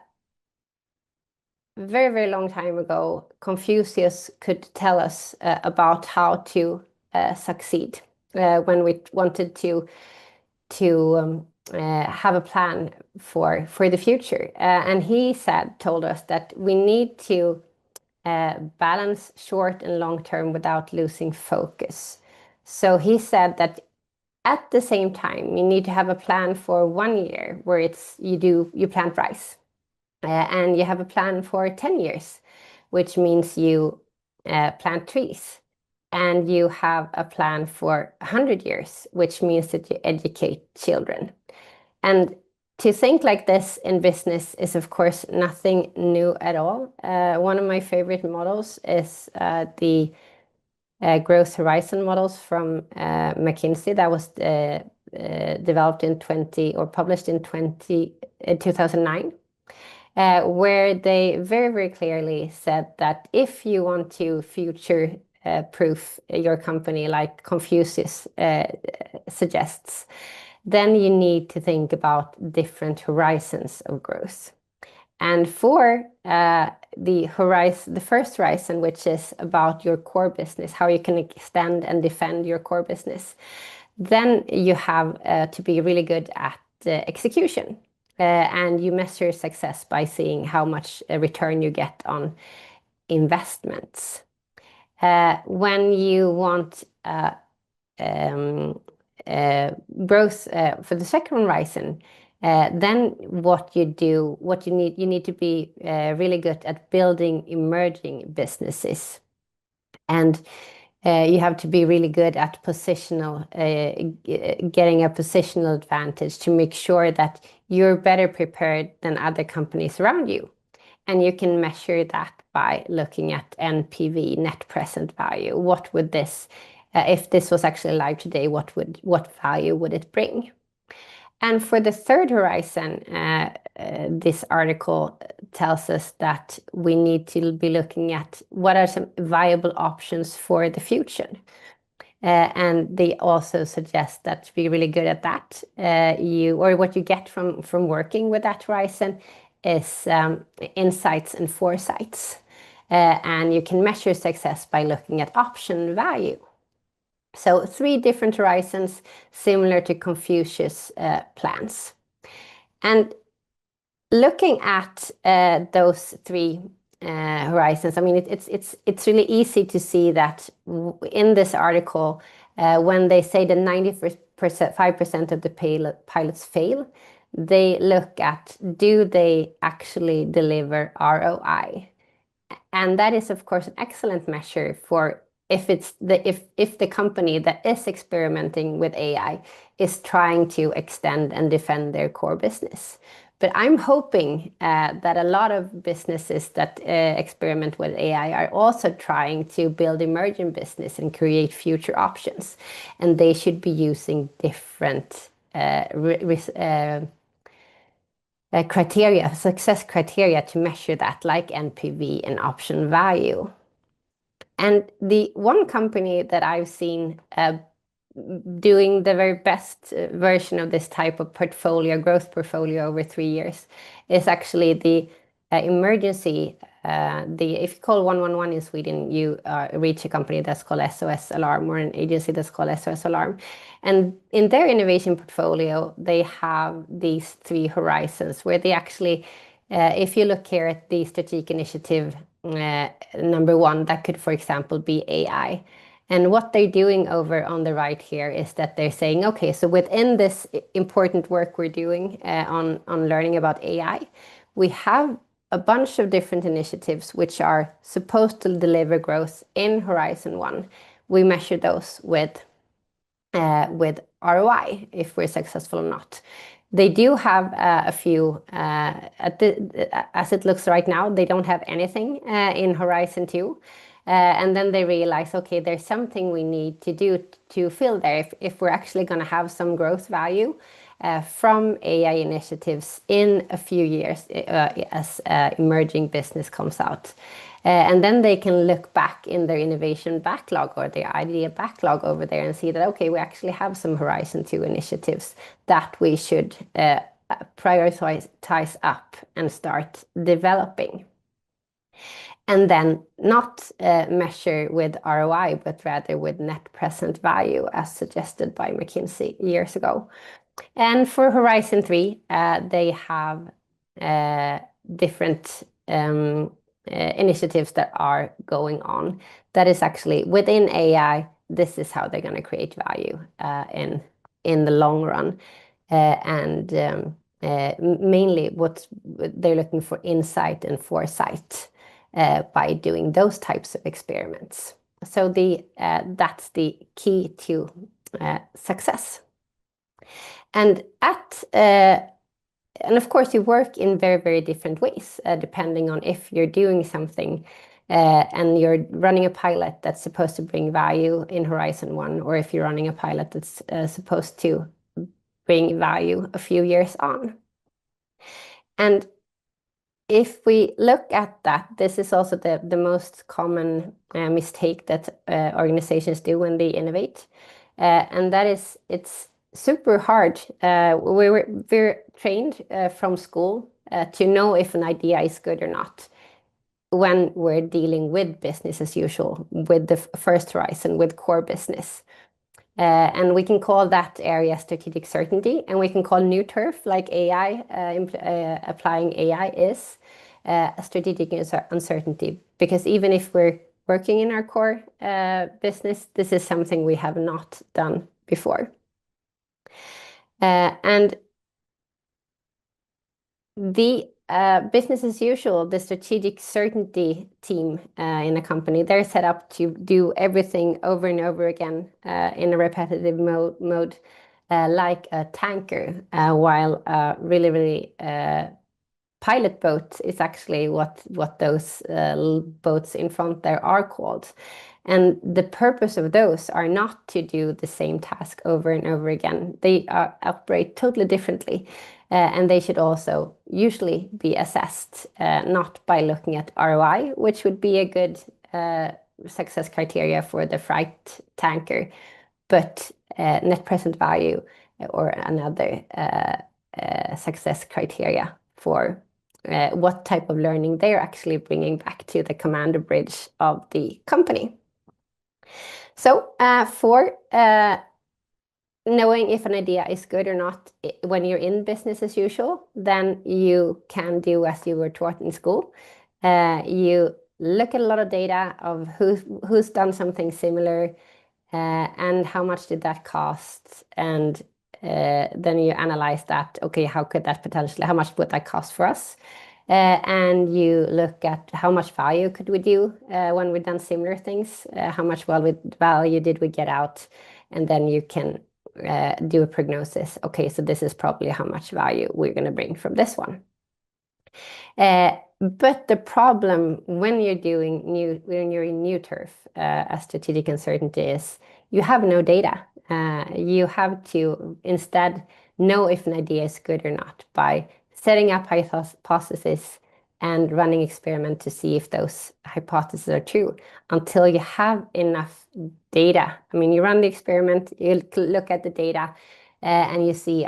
[SPEAKER 7] very long time ago, Confucius could tell us about how to succeed when we wanted to have a plan for the future. And he told us that we need to balance short and long term without losing focus. So he said that at the same time, you need to have a plan for 1 year where you plant rice. And you have a plan for 10 years, which means you plant trees. And you have a plan for 100 years, which means that you educate children. And to think like this in business is, of course, nothing new at all. One of my favorite models is the growth horizon models from McKinsey that was developed in published in 2009. Where they very, very clearly said that if you want to future-proof your company, like Confucius suggests, then you need to think about different horizons of growth. And for the first horizon, which is about your core business, how you can extend and defend your core business, then you have to be really good at execution. And you measure success by seeing how much return you get on investments. When you want growth for the second horizon, then you need to be really good at building emerging businesses. And you have to be really good at getting a positional advantage to make sure that you're better prepared than other companies around you. And you can measure that by looking at NPV, net present value. What would this, if this was actually live today, what value would it bring? And for the third horizon, this article tells us that we need to be looking at what are some viable options for the future. And they also suggest that to be really good at that, what you get from working with that horizon is insights and foresights. And you can measure success by looking at option value. So 3 different horizons, similar to Confucius' plans. And looking at those 3 horizons, I mean, it's really easy to see that in this article, when they say that 95% of the pilots fail, they look at, do they actually deliver ROI? And that is, of course, an excellent measure for if the company that is experimenting with AI is trying to extend and defend their core business. But I'm hoping that a lot of businesses that experiment with AI are also trying to build emerging business and create future options. And they should be using different criteria, success criteria to measure that, like NPV and option value. And the one company that I've seen doing the very best version of this type of portfolio, growth portfolio over 3 years, is actually the emergency. If you call 111 in Sweden, you reach a company that's called SOS Alarm, or an agency that's called SOS Alarm. And in their innovation portfolio, they have these 3 horizons where they actually, if you look here at the strategic initiative number 1, that could, for example, be AI. And what they're doing over on the right here is that they're saying, okay, so within this important work we're doing on learning about AI, we have a bunch of different initiatives which are supposed to deliver growth in Horizon 1. We measure those with ROI, if we're successful or not. They do have a few, as it looks right now, they don't have anything in Horizon 2. And then they realize, okay, there's something we need to do to fill there if we're actually going to have some growth value from AI initiatives in a few years as emerging business comes out. And then they can look back in their innovation backlog or their idea backlog over there and see that, okay, we actually have some Horizon 2 initiatives that we should prioritize up and start developing. And then not measure with ROI, but rather with net present value, as suggested by McKinsey years ago. And for Horizon 3, they have different initiatives that are going on. That is actually within AI, this is how they're going to create value in the long run. Mainly what they're looking for, insight and foresight by doing those types of experiments. So that's the key to success. And of course, you work in very, very different ways, depending on if you're doing something and you're running a pilot that's supposed to bring value in Horizon 1, or if you're running a pilot that's supposed to bring value a few years on. And if we look at that, this is also the most common mistake that organizations do when they innovate. And that is, it's super hard. We're trained from school to know if an idea is good or not when we're dealing with business as usual, with the first horizon, with core business. And we can call that area strategic certainty, and we can call new turf, like AI, applying AI is a strategic uncertainty. Because even if we're working in our core business, this is something we have not done before. And the business as usual, the strategic certainty team in a company, they're set up to do everything over and over again in a repetitive mode, like a tanker, while really pilot boat is actually what those boats in front there are called. And the purpose of those are not to do the same task over and over again. They operate totally differently. And they should also usually be assessed not by looking at ROI, which would be a good success criteria for the freight tanker, but net present value or another success criteria for what type of learning they're actually bringing back to the commander bridge of the company. So for knowing if an idea is good or not when you're in business as usual, then you can do as you were taught in school. You look at a lot of data of who's done something similar and how much did that cost, and then you analyze that. Okay, how much would that cost for us? And you look at how much value could we do when we've done similar things, how much value did we get out, and then you can do a prognosis. Okay, so this is probably how much value we're going to bring from this one. But the problem when you're in new turf, as strategic uncertainty is, you have no data. You have to instead know if an idea is good or not by setting up hypotheses and running experiment to see if those hypotheses are true until you have enough data. I mean, you run the experiment, you look at the data, and you see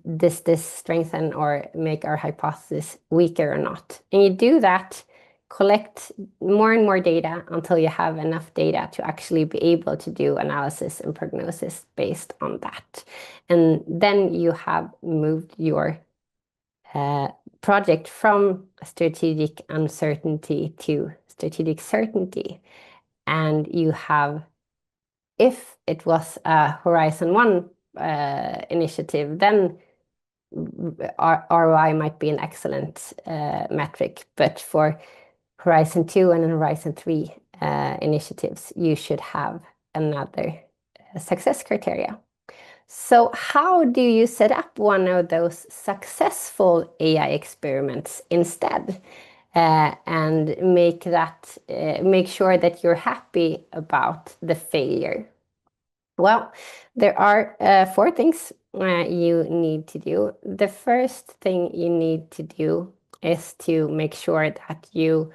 [SPEAKER 7] this strengthen or make our hypothesis weaker or not. And you do that, collect more and more data until you have enough data to actually be able to do analysis and prognosis based on that. And then you have moved your project from strategic uncertainty to strategic certainty. And you have, if it was a Horizon 1 initiative, then ROI might be an excellent metric. But for Horizon 2 and Horizon 3 initiatives, you should have another success criteria. So how do you set up one of those successful AI experiments instead, and make sure that you're happy about the failure? Well, there are 4 things you need to do. The first thing you need to do is to make sure that you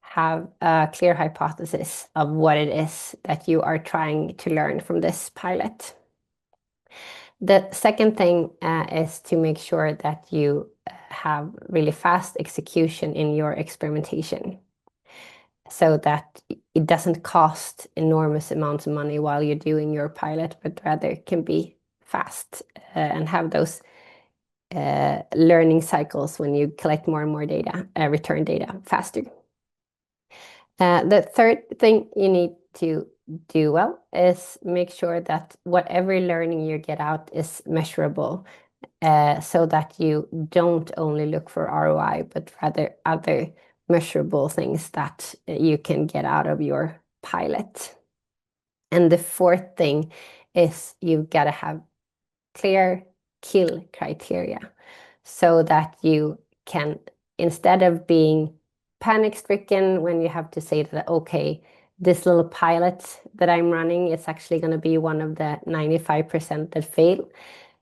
[SPEAKER 7] have a clear hypothesis of what it is that you are trying to learn from this pilot. The second thing is to make sure that you have really fast execution in your experimentation, so that it doesn't cost enormous amounts of money while you're doing your pilot, but rather can be fast and have those learning cycles when you collect more and more data, return data faster. The third thing you need to do well is make sure that whatever learning you get out is measurable, so that you don't only look for ROI, but rather other measurable things that you can get out of your pilot. And the fourth thing is you've got to have clear kill criteria, so that you can, instead of being panic-stricken when you have to say that, okay, this little pilot that I'm running, it's actually going to be one of the 95% that fail.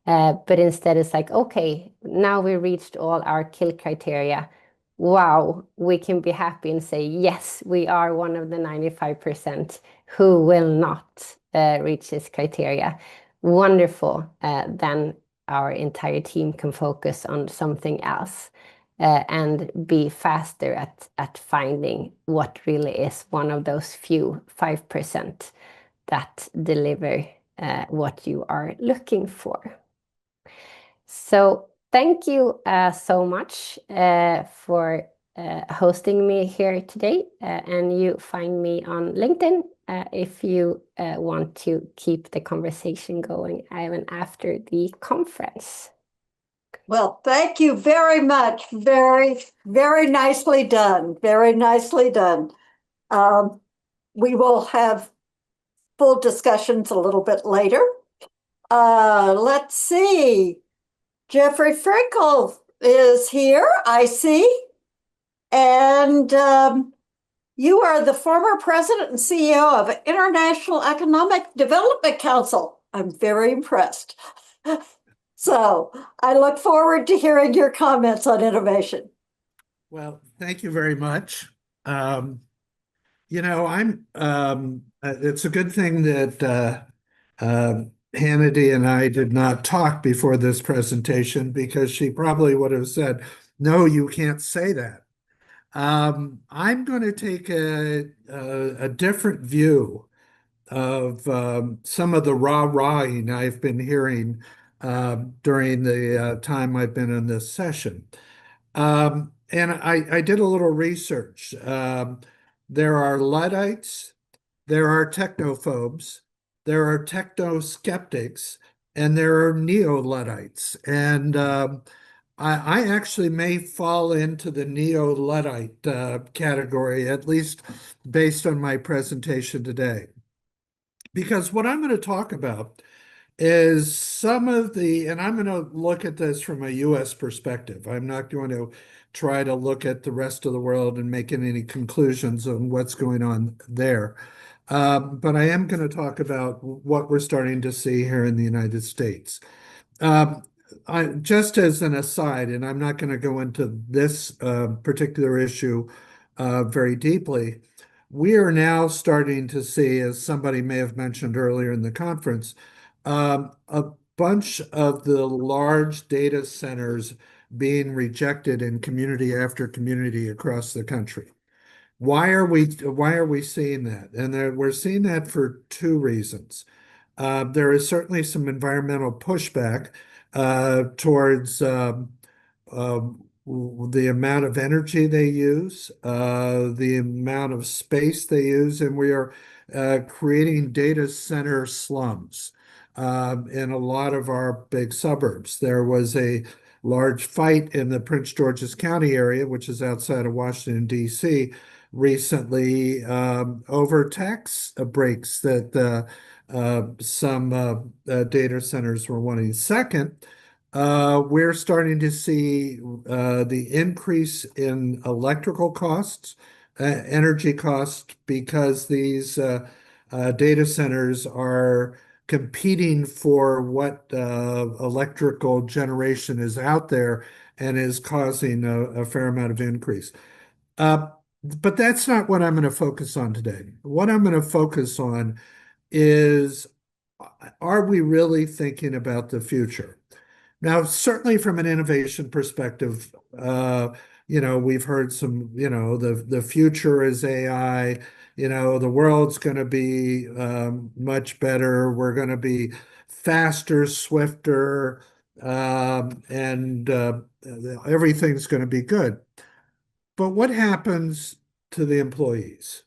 [SPEAKER 7] But instead it's like, okay, now we reached all our kill criteria. Wow, we can be happy and say, yes, we are one of the 95% who will not reach this criteria. Wonderful. Then our entire team can focus on something else. And be faster at finding what really is one of those few 5% that deliver what you are looking for. So thank you so much for hosting me here today. And you find me on LinkedIn if you want to keep the conversation going even after the conference.
[SPEAKER 1] Well, thank you very much. Very, very nicely done. Very nicely done. We will have full discussions a little bit later. Let's see. Jeffrey Frankel is here, I see. And you are the former president and CEO of International Economic Development Council. I'm very impressed. So I look forward to hearing your comments on innovation.
[SPEAKER 8] Well, thank you very much. You know, it's a good thing that Hannity and I did not talk before this presentation, because she probably would have said, no, you can't say that. I'm going to take a different view of some of the rah-rahing I've been hearing during the time I've been in this session. And I did a little research. There are Luddites, there are technophobes, there are techno-skeptics, and there are neo-Luddites. And I actually may fall into the neo-Luddite category, at least based on my presentation today. Because what I'm going to talk about is some of the, and I'm going to look at this from a US perspective. I'm not going to try to look at the rest of the world and make any conclusions on what's going on there. But I am going to talk about what we're starting to see here in the United States. just as an aside, and I'm not going to go into this particular issue very deeply, we are now starting to see, as somebody may have mentioned earlier in the conference, a bunch of the large data centers being rejected in community after community across the country. Why are we seeing that? And we're seeing that for two reasons. There is certainly some environmental pushback towards the amount of energy they use, the amount of space they use, and we are creating data center slums in a lot of our big suburbs. There was a large fight in the Prince George's County area, which is outside of Washington, D.C., recently over tax breaks that some data centers were wanting. Second, we're starting to see the increase in electrical costs, energy costs, because these data centers are competing for what electrical generation is out there and is causing a fair amount of increase. But that's not what I'm going to focus on today. What I'm going to focus on is, are we really thinking about the future? Now, certainly from an innovation perspective, we've heard some, the future is AI, the world's going to be much better. We're going to be faster, swifter, and everything's going to be good. But what happens to the employees?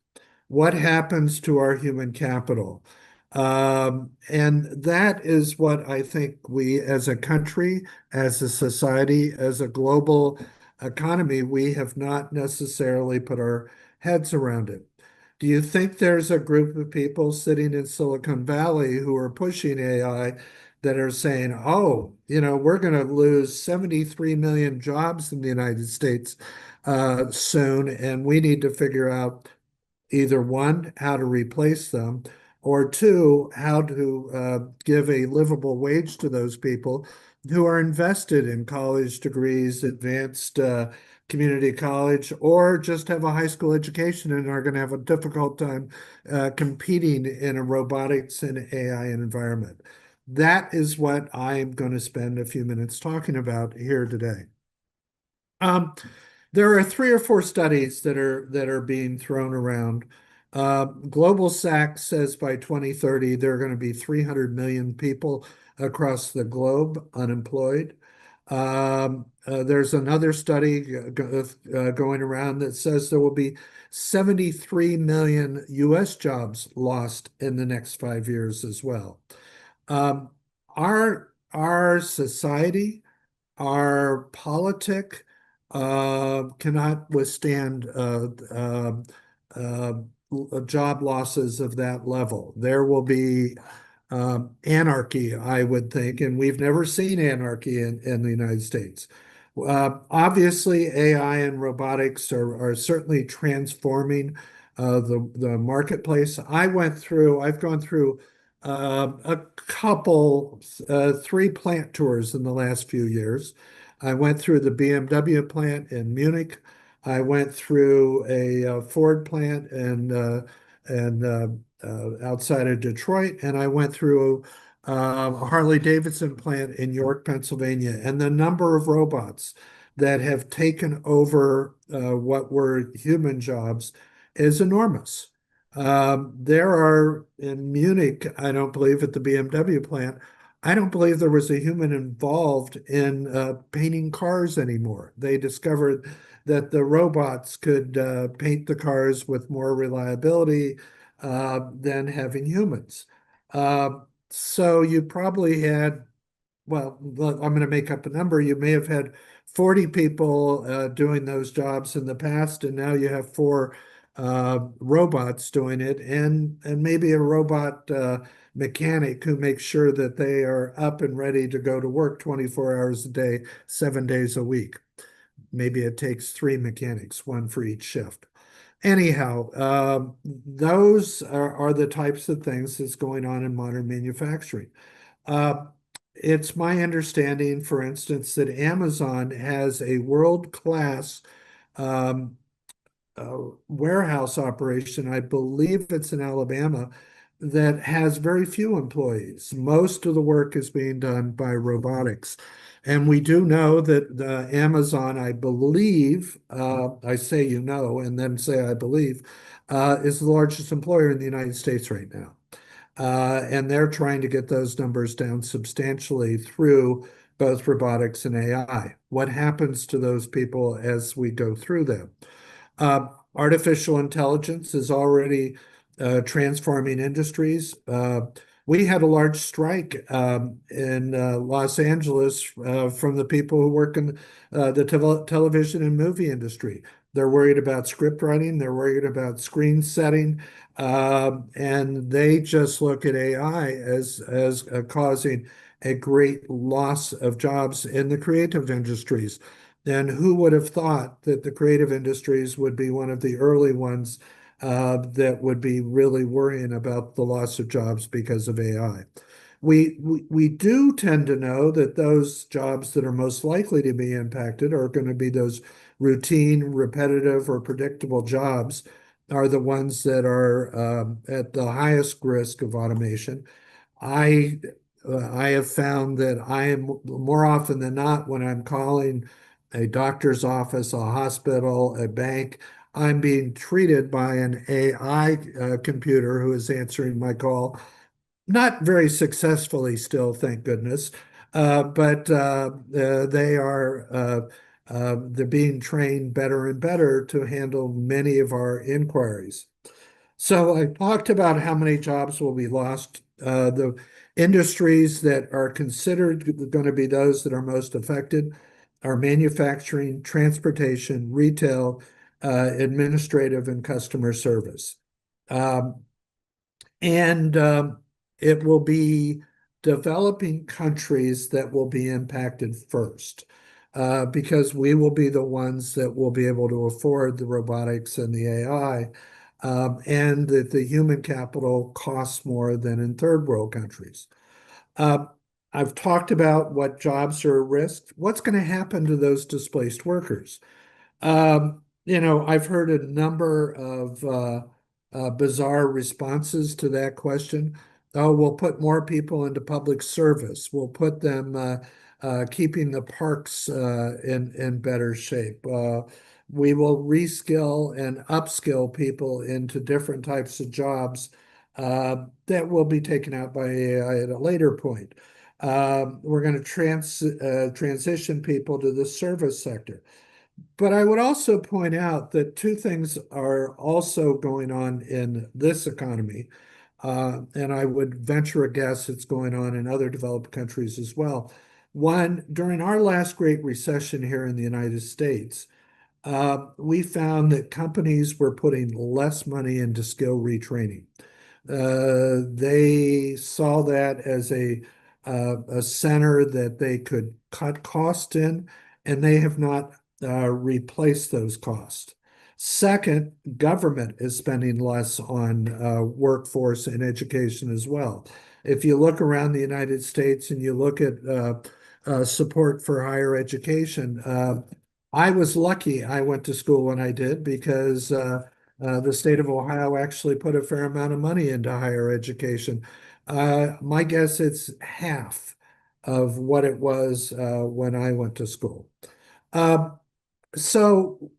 [SPEAKER 8] What happens to our human capital? And that is what I think we, as a country, as a society, as a global economy, we have not necessarily put our heads around it. Do you think there's a group of people sitting in Silicon Valley who are pushing AI that are saying, oh, we're going to lose 73 million jobs in the United States soon, and we need to figure out either one, how to replace them, or two, how to give a livable wage to those people who are invested in college degrees, advanced community college, or just have a high school education and are going to have a difficult time competing in a robotics and AI environment. That is what I'm going to spend a few minutes talking about here today. There are 3 or 4 studies that are being thrown around. Global Sachs says by 2030 there are going to be 300 million people across the globe unemployed. There's another study going around that says there will be 73 million U.S. jobs lost in the next 5 years as well. Our society, our politic cannot withstand job losses of that level. There will be anarchy, I would think, and we've never seen anarchy in the United States. Obviously, AI and robotics are certainly transforming the marketplace. I've gone through a couple, 3 plant tours in the last few years. I went through the BMW plant in Munich. I went through a Ford plant outside of Detroit, and I went through a Harley-Davidson plant in York, Pennsylvania. And the number of robots that have taken over what were human jobs is enormous. There are in Munich, I don't believe at the BMW plant, I don't believe there was a human involved in painting cars anymore. They discovered that the robots could paint the cars with more reliability than having humans. So you probably had, well, I'm going to make up a number. You may have had 40 people doing those jobs in the past, and now you have 4 robots doing it, and maybe a robot mechanic who makes sure that they are up and ready to go to work 24 hours a day, 7 days a week. Maybe it takes 3 mechanics, 1 for each shift. Anyhow, those are the types of things that's going on in modern manufacturing. it's my understanding, for instance, that Amazon has a world-class um, warehouse operation, I believe it's in Alabama, that has very few employees. Most of the work is being done by robotics. And we do know that Amazon, I believe, I say you know, and then say I believe, is the largest employer in the United States right now. And they're trying to get those numbers down substantially through both robotics and AI. What happens to those people as we go through them? Artificial intelligence is already transforming industries. We had a large strike in Los Angeles from the people who work in the television and movie industry. They're worried about script writing, they're worried about screen setting, and they just look at AI as causing a great loss of jobs in the creative industries. And who would have thought that the creative industries would be one of the early ones that would be really worrying about the loss of jobs because of AI? We do tend to know that those jobs that are most likely to be impacted are going to be those routine, repetitive, or predictable jobs are the ones that are at the highest risk of automation. I I have found that I am more often than not when I'm calling a doctor's office, a hospital, a bank, I'm being treated by an AI computer who is answering my call. Not very successfully still, thank goodness, but they're being trained better and better to handle many of our inquiries. So I talked about how many jobs will be lost. The industries that are considered going to be those that are most affected are manufacturing, transportation, retail, administrative, and customer service. Um, and it will be developing countries that will be impacted first, because we will be the ones that will be able to afford the robotics and the AI, and that the human capital costs more than in third world countries. Uh, I've talked about what jobs are at risk. What's going to happen to those displaced workers? I've heard a number of bizarre responses to that question. Oh, we'll put more people into public service. We'll put them keeping the parks in better shape. We will reskill and upskill people into different types of jobs that will be taken out by AI at a later point. We're going to transition people to the service sector. But I would also point out that two things are also going on in this economy, and I would venture a guess it's going on in other developed countries as well. One, during our last great recession here in the United States, we found that companies were putting less money into skill retraining. They saw that as a center that they could cut costs in, and they have not replaced those costs. Second, government is spending less on workforce and education as well. If you look around the United States and you look at support for higher education, I was lucky I went to school when I did because the state of Ohio actually put a fair amount of money into higher education. My guess it's half of what it was when I went to school. Um, so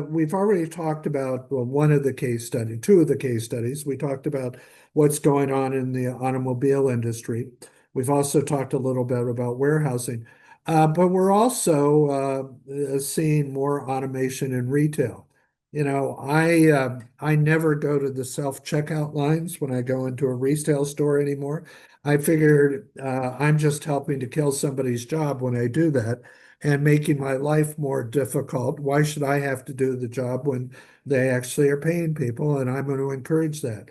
[SPEAKER 8] we've already talked about one of the case studies, two of the case studies. We talked about what's going on in the automobile industry. We've also talked a little bit about warehousing, but we're also seeing more automation in retail. I never go to the self-checkout lines when I go into a retail store anymore. I figured I'm just helping to kill somebody's job when I do that and making my life more difficult. Why should I have to do the job when they actually are paying people? And I'm going to encourage that.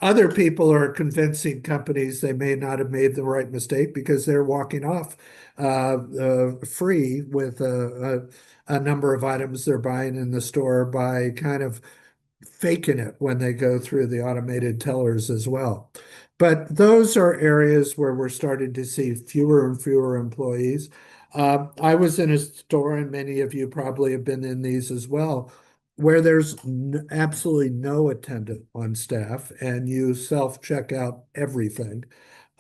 [SPEAKER 8] Other people are convincing companies they may not have made the right mistake because they're walking off free with a number of items they're buying in the store by kind of faking it when they go through the automated tellers as well. But those are areas where we're starting to see fewer and fewer employees. I was in a store, and many of you probably have been in these as well, where there's absolutely no attendant on staff, and you self-check out everything.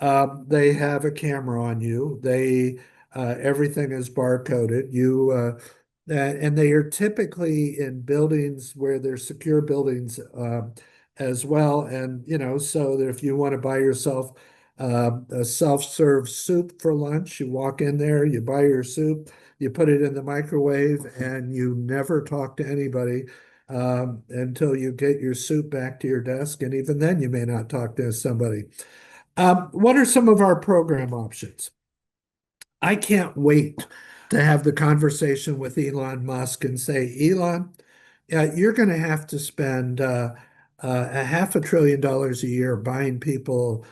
[SPEAKER 8] They have a camera on you. Everything is barcoded. And they are typically in buildings where they're secure buildings as well. And so that if you want to buy yourself a self-serve soup for lunch, you walk in there, you buy your soup, you put it in the microwave, and you never talk to anybody until you get your soup back to your desk. And even then, you may not talk to somebody. What are some of our program options? I can't wait to have the conversation with Elon Musk and say, Elon, you're going to have to spend a $500 billion a year buying people,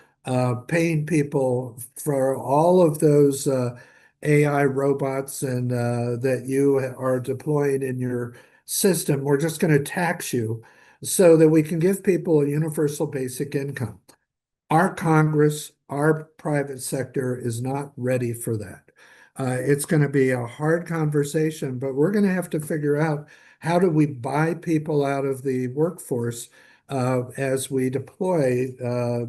[SPEAKER 8] paying people for all of those AI robots and that you are deploying in your system. We're just going to tax you so that we can give people a universal basic income. Our Congress, our private sector is not ready for that. It's going to be a hard conversation, but we're going to have to figure out how do we buy people out of the workforce as we deploy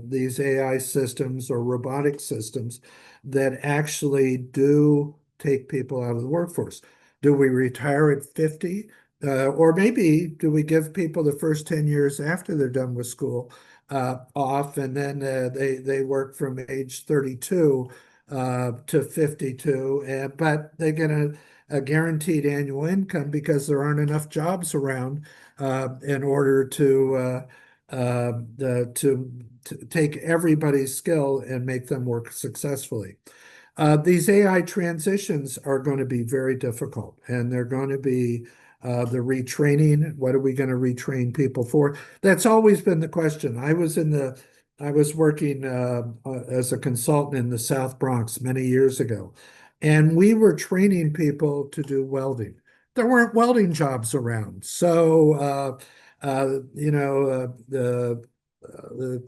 [SPEAKER 8] these AI systems or robotic systems that actually do take people out of the workforce. Do we retire at 50? Or maybe do we give people the first 10 years after they're done with school off, and then they work from age 32 to 52, but they get a guaranteed annual income because there aren't enough jobs around in order to take everybody's skill and make them work successfully. These AI transitions are going to be very difficult, and they're going to be the retraining. What are we going to retrain people for? That's always been the question. I was working as a consultant in the South Bronx many years ago, and we were training people to do welding. There weren't welding jobs around. So, the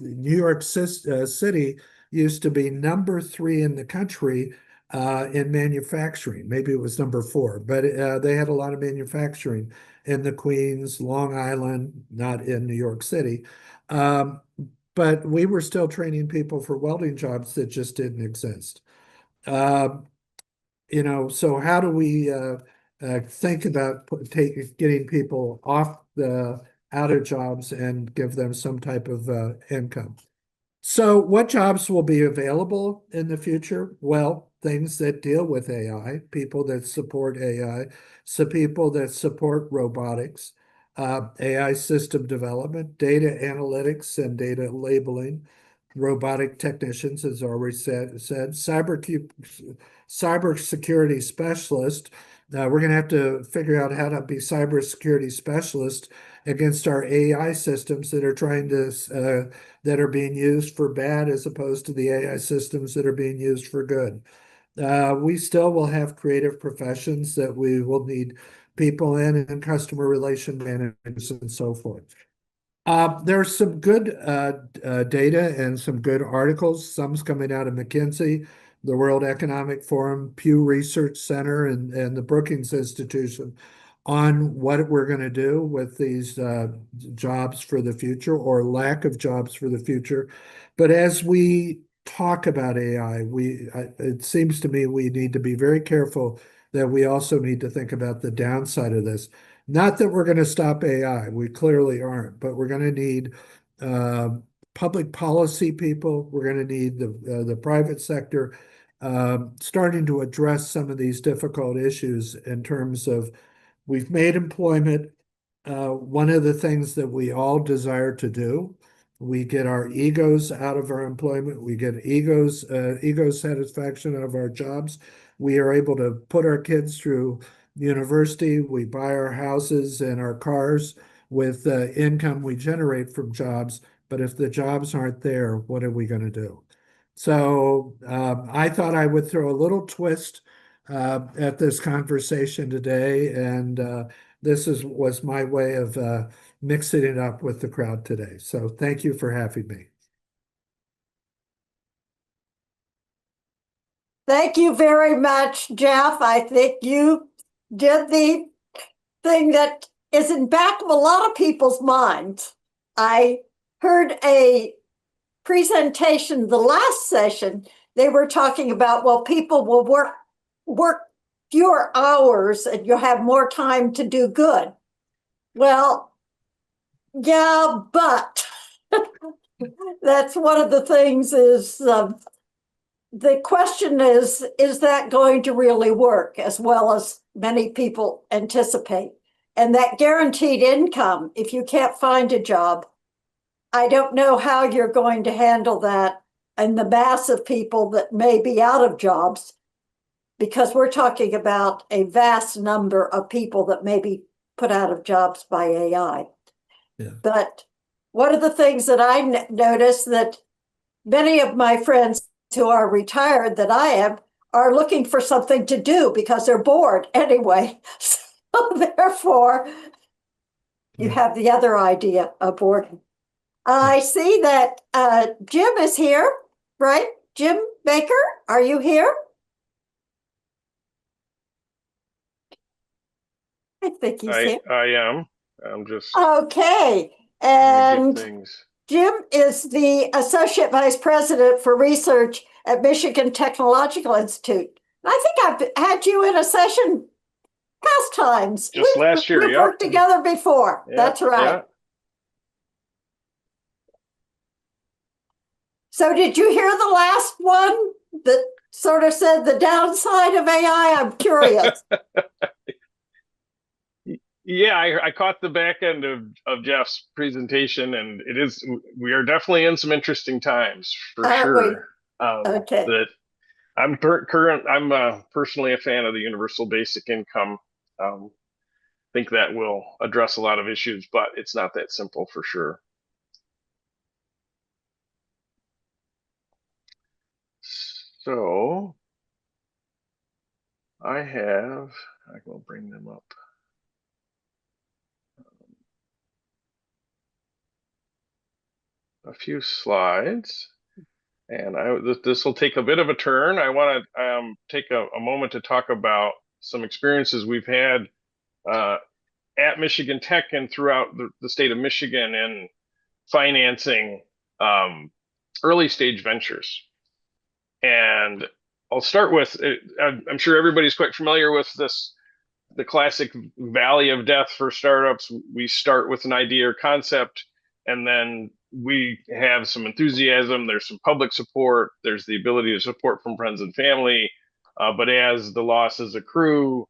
[SPEAKER 8] New York City used to be number 3 in the country in manufacturing. Maybe it was number 4, but they had a lot of manufacturing in the Queens, Long Island, not in New York City. But we were still training people for welding jobs that just didn't exist. So how do we think about getting people out of jobs and give them some type of income? So what jobs will be available in the future? Well, things that deal with AI, people that support AI, so people that support robotics, AI system development, data analytics and data labeling, robotic technicians, as already said, cybersecurity specialist. We're going to have to figure out how to be cybersecurity specialists against our AI systems that are that are being used for bad as opposed to the AI systems that are being used for good. We still will have creative professions that we will need people in, and customer relation managers and so forth. There's some good data and some good articles. Some's coming out of McKinsey, the World Economic Forum, Pew Research Center, and the Brookings Institution on what we're going to do with these jobs for the future, or lack of jobs for the future. But as we talk about AI, it seems to me we need to be very careful that we also need to think about the downside of this. Not that we're going to stop AI, we clearly aren't, but we're going to need public policy people. We're going to need the private sector starting to address some of these difficult issues in terms of we've made employment one of the things that we all desire to do. We get our egos out of our employment. We get ego satisfaction out of our jobs. We are able to put our kids through university. We buy our houses and our cars with income we generate from jobs. But if the jobs aren't there, what are we going to do? So I thought I would throw a little twist at this conversation today, and this was my way of mixing it up with the crowd today. So thank you for having me.
[SPEAKER 1] Thank you very much, Jeff. I think you did the thing that is in back of a lot of people's minds. I heard a presentation the last session. They were talking about, well, people will work fewer hours and you'll have more time to do good. Well, yeah, but that's one of the things is the question is that going to really work as well as many people anticipate? And that guaranteed income, if you can't find a job, I don't know how you're going to handle that and the mass of people that may be out of jobs, because we're talking about a vast number of people that may be put out of jobs by AI.
[SPEAKER 8] Yeah.
[SPEAKER 1] But one of the things that I noticed that many of my friends who are retired that I am are looking for something to do because they're bored anyway. So therefore, you have the other idea of boredom. I see that Jim is here, right? Jim Baker, are you here? I think he's here.
[SPEAKER 9] I am. I'm just
[SPEAKER 1] Okay.
[SPEAKER 9] trying to
[SPEAKER 1] And
[SPEAKER 9] get things.
[SPEAKER 1] Jim is the Associate Vice President for Research at Michigan Technological Institute. I think I've had you in a session past times.
[SPEAKER 9] Just last year,
[SPEAKER 1] we've
[SPEAKER 9] yeah.
[SPEAKER 1] worked together before.
[SPEAKER 9] Yeah,
[SPEAKER 1] That's right.
[SPEAKER 9] yeah.
[SPEAKER 1] So did you hear the last one that sort of said the downside of AI? I'm curious.
[SPEAKER 9] Yeah, I caught the back end of Jeff's presentation, and we are definitely in some interesting times for sure.
[SPEAKER 1] Okay.
[SPEAKER 9] That I'm personally a fan of the universal basic income. Think that will address a lot of issues, but it's not that simple for sure. So I will bring them up. A few slides, and this will take a bit of a turn. I want to take a moment to talk about some experiences we've had at Michigan Tech and throughout the state of Michigan in financing early stage ventures. And I'll start with, I'm sure everybody's quite familiar with the classic valley of death for startups. We start with an idea or concept, and then we have some enthusiasm, there's some public support, there's the ability to support from friends and family. But as the losses accrue,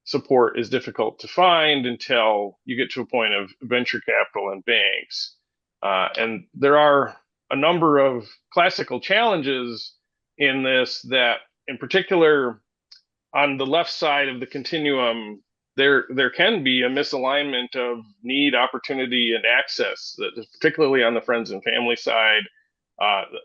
[SPEAKER 9] support is difficult to find until you get to a point of venture capital and banks. And there are a number of classical challenges in this that, in particular, on the left side of the continuum, there can be a misalignment of need, opportunity, and access, particularly on the friends and family side.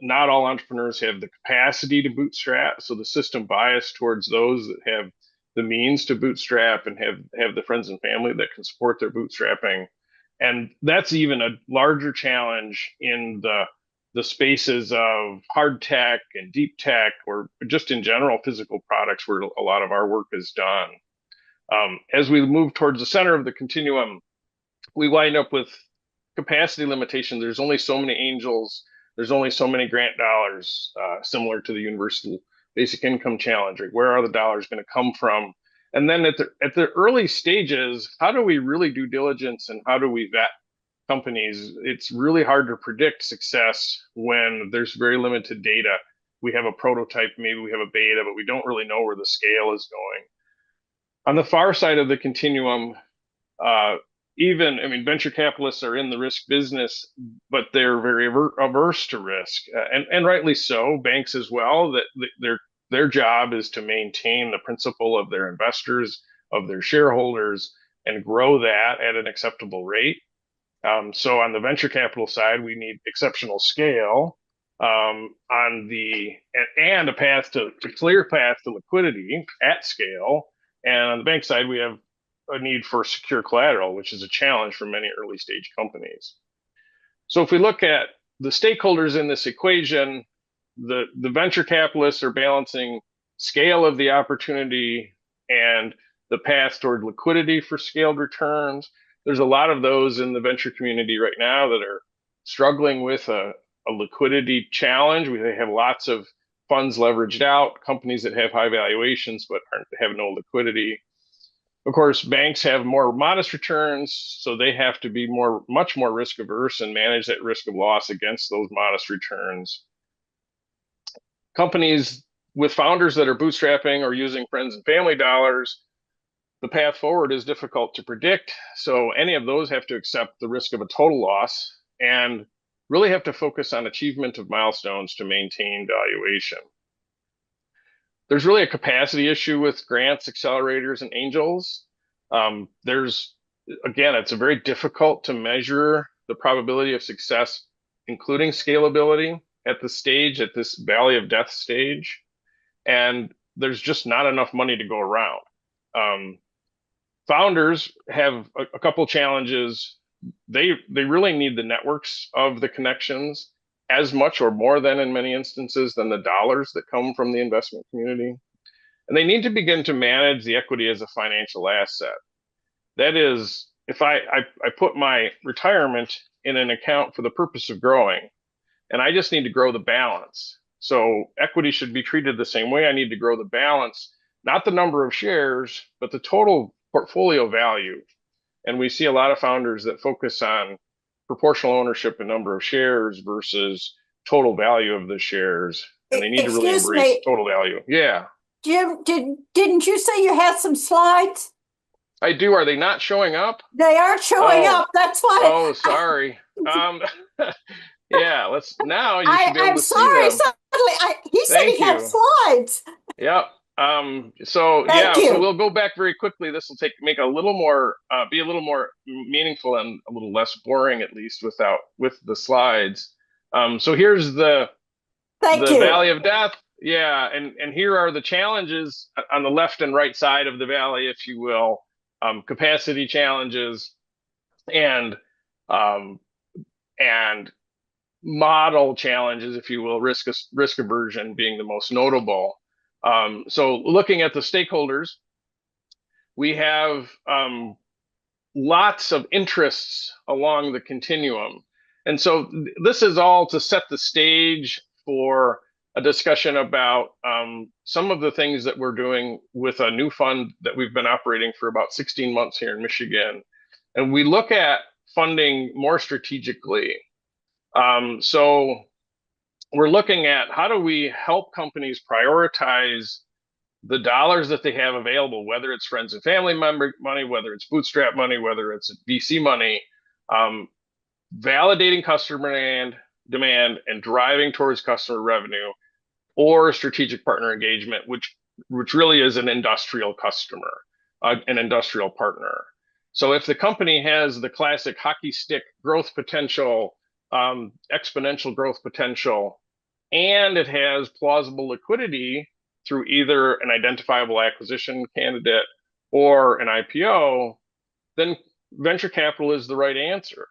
[SPEAKER 9] Not all entrepreneurs have the capacity to bootstrap, so the system bias towards those that have the means to bootstrap and have the friends and family that can support their bootstrapping. And that's even a larger challenge in the spaces of hard tech and deep tech, or just in general physical products where a lot of our work is done. As we move towards the center of the continuum, we wind up with capacity limitation. There's only so many angels. There's only so many grant dollars, similar to the universal basic income challenge. Right? Where are the dollars going to come from? And then at the early stages, how do we really do diligence and how do we vet companies? It's really hard to predict success when there's very limited data. We have a prototype, maybe we have a beta, but we don't really know where the scale is going. On the far side of the continuum, venture capitalists are in the risk business, but they're very averse to risk, and rightly so. Banks as well. That their job is to maintain the principal of their investors, of their shareholders, and grow that at an acceptable rate. So on the venture capital side, we need exceptional scale, and a clear path to liquidity at scale. And on the bank side, we have a need for secure collateral, which is a challenge for many early stage companies. So if we look at the stakeholders in this equation, the venture capitalists are balancing scale of the opportunity, and the path toward liquidity for scaled returns. There's a lot of those in the venture community right now that are struggling with a liquidity challenge. They have lots of funds leveraged out, companies that have high valuations but have no liquidity. Of course, banks have more modest returns, so they have to be much more risk averse and manage that risk of loss against those modest returns. Companies with founders that are bootstrapping or using friends and family dollars, the path forward is difficult to predict. So any of those have to accept the risk of a total loss and really have to focus on achievement of milestones to maintain valuation. There's really a capacity issue with grants, accelerators, and angels. Again, it's very difficult to measure the probability of success, including scalability at this valley of death stage. And there's just not enough money to go around. Founders have a couple challenges. They really need the networks of the connections as much or more than in many instances than the dollars that come from the investment community. And they need to begin to manage the equity as a financial asset. That is, if I put my retirement in an account for the purpose of growing, and I just need to grow the balance. So equity should be treated the same way. I need to grow the balance, not the number of shares, but the total portfolio value. And we see a lot of founders that focus on proportional ownership and number of shares versus total value of the shares. And they need to really embrace total value. Yeah.
[SPEAKER 1] Jim, didn't you say you had some slides?
[SPEAKER 9] I do. Are they not showing up?
[SPEAKER 1] They aren't showing up. That's why.
[SPEAKER 9] Oh, sorry. Yeah, now you should be able to see them.
[SPEAKER 1] I'm sorry. He said he had slides.
[SPEAKER 9] Yep. So we'll go back very quickly. This will make a little more, be a little more meaningful and a little less boring, at least with the slides. So here's the Valley of Death. Yeah, and here are the challenges on the left and right side of the valley, if you will. Capacity challenges and model challenges, if you will, risk aversion being the most notable. So looking at the stakeholders, we have lots of interests along the continuum. And so this is all to set the stage for a discussion about some of the things that we're doing with a new fund that we've been operating for about 16 months here in Michigan. And we look at funding more strategically. So we're looking at how do we help companies prioritize the dollars that they have available, whether it's friends and family member money, whether it's bootstrap money, whether it's VC money, validating customer demand and driving towards customer revenue, or strategic partner engagement, which really is an industrial customer, an industrial partner. So if the company has the classic hockey stick growth potential, exponential growth potential, and it has plausible liquidity through either an identifiable acquisition candidate or an IPO, then venture capital is the right answer.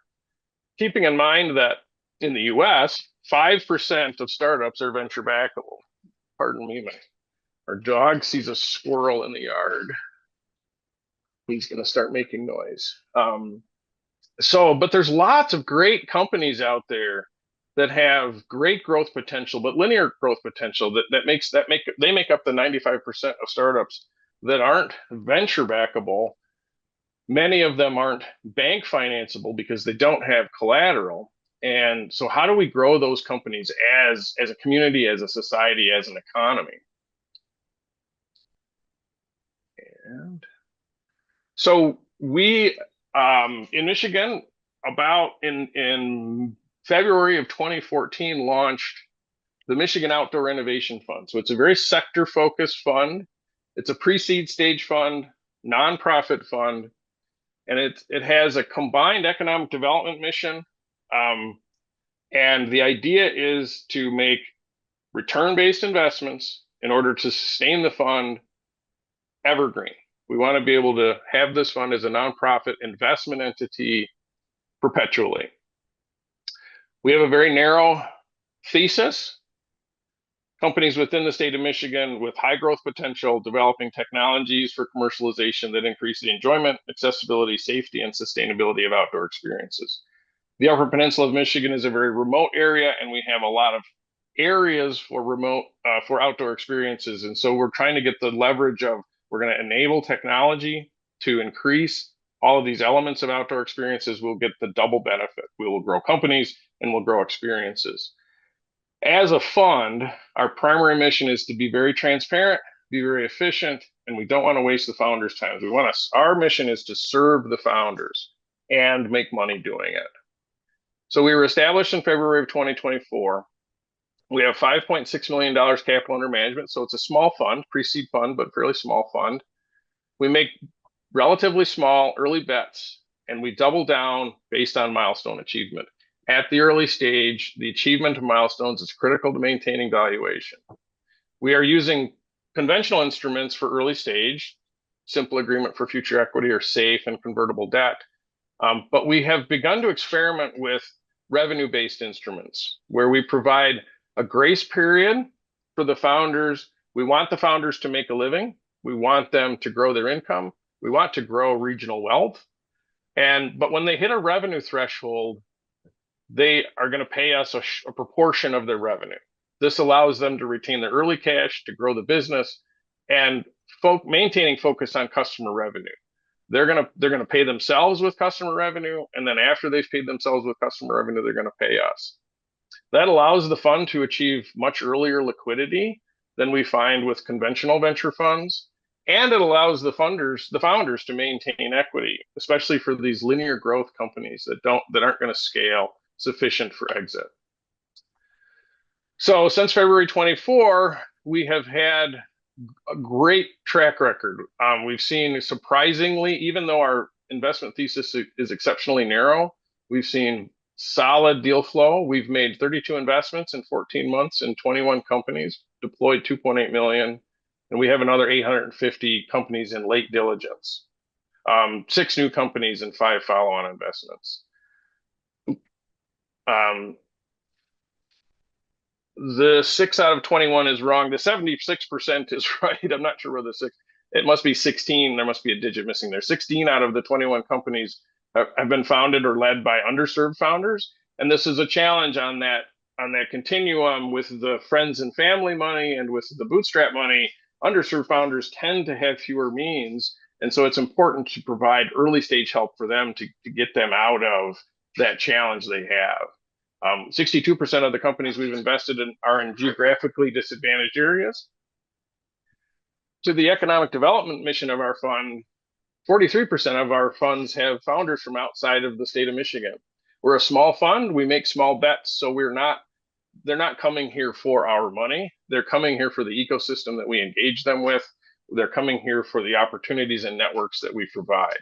[SPEAKER 9] Keeping in mind that in the US, 5% of startups are venture backable. Pardon me, our dog sees a squirrel in the yard. He's going to start making noise. But there's lots of great companies out there that have great growth potential, but linear growth potential they make up the 95% of startups that aren't venture backable. Many of them aren't bank financeable because they don't have collateral. And so how do we grow those companies as a community, as a society, as an economy? And so we, in Michigan, about in February of 2014, launched the Michigan Outdoor Innovation Fund. So it's a very sector-focused fund. It's a pre-seed stage fund, nonprofit fund, and it has a combined economic development mission. And the idea is to make return-based investments in order to sustain the fund evergreen. We want to be able to have this fund as a nonprofit investment entity perpetually. We have a very narrow thesis. companies within the state of Michigan with high growth potential, developing technologies for commercialization that increase the enjoyment, accessibility, safety, and sustainability of outdoor experiences. The Upper Peninsula of Michigan is a very remote area, and we have a lot of areas for for outdoor experiences. And so we're trying to get the leverage of, we're going to enable technology to increase all of these elements of outdoor experiences. We'll get the double benefit. We will grow companies and we'll grow experiences. As a fund, our primary mission is to be very transparent, be very efficient, and we don't want to waste the founders' time. Our mission is to serve the founders and make money doing it. So we were established in February of 2024. We have $5.6 million capital under management. So it's a small fund, pre-seed fund, but fairly small fund. We make relatively small early bets, and we double down based on milestone achievement. At the early stage, the achievement of milestones is critical to maintaining valuation. We are using conventional instruments for early stage, simple agreement for future equity or SAFE and convertible debt. But we have begun to experiment with revenue-based instruments where we provide a grace period for the founders. We want the founders to make a living. We want them to grow their income. We want to grow regional wealth. But when they hit a revenue threshold, they are going to pay us a proportion of their revenue. This allows them to retain their early cash, to grow the business, and maintaining focus on customer revenue. They're going to pay themselves with customer revenue, and then after they've paid themselves with customer revenue, they're going to pay us. That allows the fund to achieve much earlier liquidity than we find with conventional venture funds, and it allows the founders to maintain equity, especially for these linear growth companies that aren't going to scale sufficient for exit. So since February 24, we have had a great track record. We've seen, surprisingly, even though our investment thesis is exceptionally narrow, we've seen solid deal flow. We've made 32 investments in 14 months in 21 companies, deployed 2.8 million, and we have another 850 companies in late diligence, 6 new companies and 5 follow-on investments. The 6 out of 21 is wrong. The 76% is right. I'm not sure where the 6. It must be 16. There must be a digit missing there. 16 out of the 21 companies have been founded or led by underserved founders, and this is a challenge on that continuum with the friends and family money and with the bootstrap money. Underserved founders tend to have fewer means, and so it's important to provide early stage help for them to get them out of that challenge they have. 62% of the companies we've invested in are in geographically disadvantaged areas. To the economic development mission of our fund, 43% of our funds have founders from outside of the state of Michigan. We're a small fund. We make small bets, so they're not coming here for our money. They're coming here for the ecosystem that we engage them with. They're coming here for the opportunities and networks that we provide.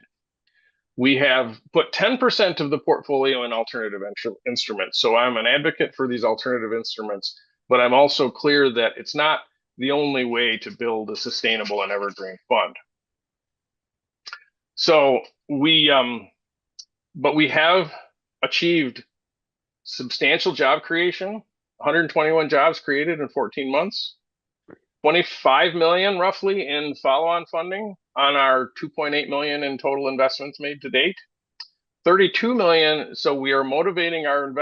[SPEAKER 9] We have put 10% of the portfolio in alternative instruments. So I'm an advocate for these alternative instruments, but I'm also clear that it's not the only way to build a sustainable and evergreen fund. So we have achieved substantial job creation, 121 jobs created in 14 months, 25 million roughly in follow-on funding on our 2.8 million in total investments made to date, 32 million. So we are motivating our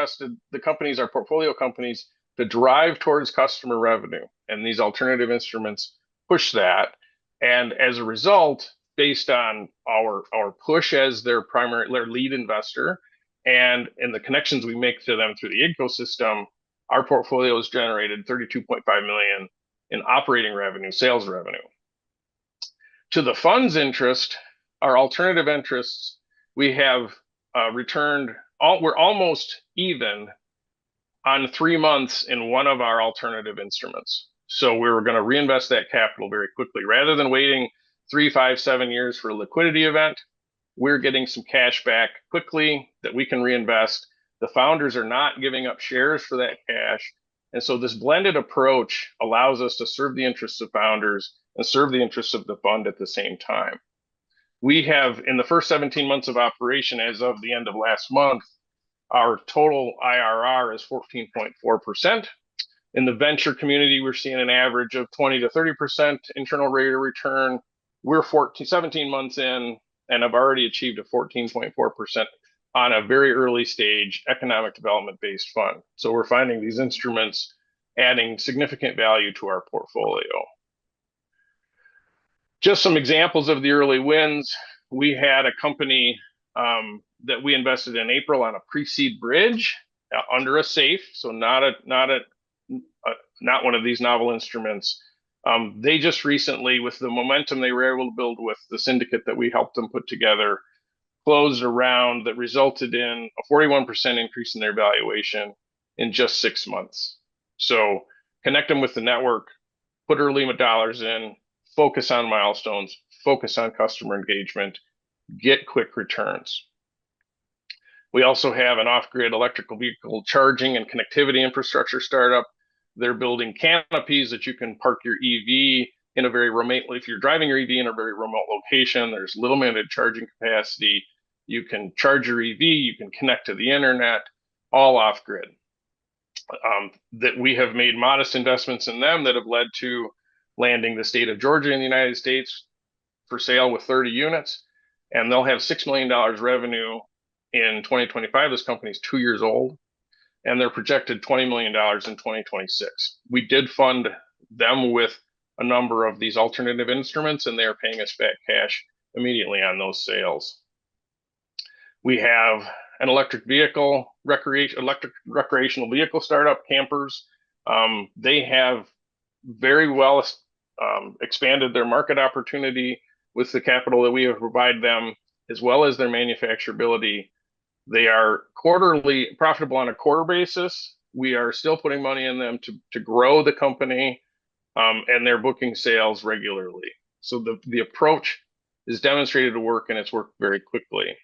[SPEAKER 9] companies, our portfolio companies, to drive towards customer revenue, and these alternative instruments push that. And as a result, based on our push as their lead investor and in the connections we make to them through the ecosystem, our portfolio has generated 32.5 million in operating revenue, sales revenue. To the fund's interest, our alternative interests, we have we're almost even on 3 months in one of our alternative instruments. So we were going to reinvest that capital very quickly. Rather than waiting 3, 5, 7 years for a liquidity event, we're getting some cash back quickly that we can reinvest. The founders are not giving up shares for that cash. And so this blended approach allows us to serve the interests of founders and serve the interests of the fund at the same time. We have, in the first 17 months of operation, as of the end of last month, our total IRR is 14.4%. In the venture community, we're seeing an average of 20 to 30% internal rate of return. We're 17 months in and have already achieved a 14.4% on a very early stage economic development based fund. So we're finding these instruments adding significant value to our portfolio. Just some examples of the early wins. We had a company that we invested in April on a pre-seed bridge under a safe, so not one of these novel instruments. They just recently, with the momentum they were able to build with the syndicate that we helped them put together, closed a round that resulted in a 41% increase in their valuation in just 6 months. So connect them with the network, put early dollars in, focus on milestones, focus on customer engagement, get quick returns. We also have an off-grid electrical vehicle charging and connectivity infrastructure startup. They're building canopies that you can park your EV in a very remote, if you're driving your EV in a very remote location, there's limited charging capacity. You can charge your EV, you can connect to the internet, all off-grid. That we have made modest investments in them that have led to landing the state of Georgia in the United States for sale with 30 units. And they'll have $6 million revenue in 2025. This company is 2 years old, and they're projected $20 million in 2026. We did fund them with a number of these alternative instruments, and they're paying us back cash immediately on those sales. We have an electric recreational vehicle startup, Campers. They have very well expanded their market opportunity with the capital that we have provided them, as well as their manufacturability. They are quarterly profitable on a quarter basis. We are still putting money in them to grow the company, and they're booking sales regularly. So the approach is demonstrated to work, and it's worked very quickly.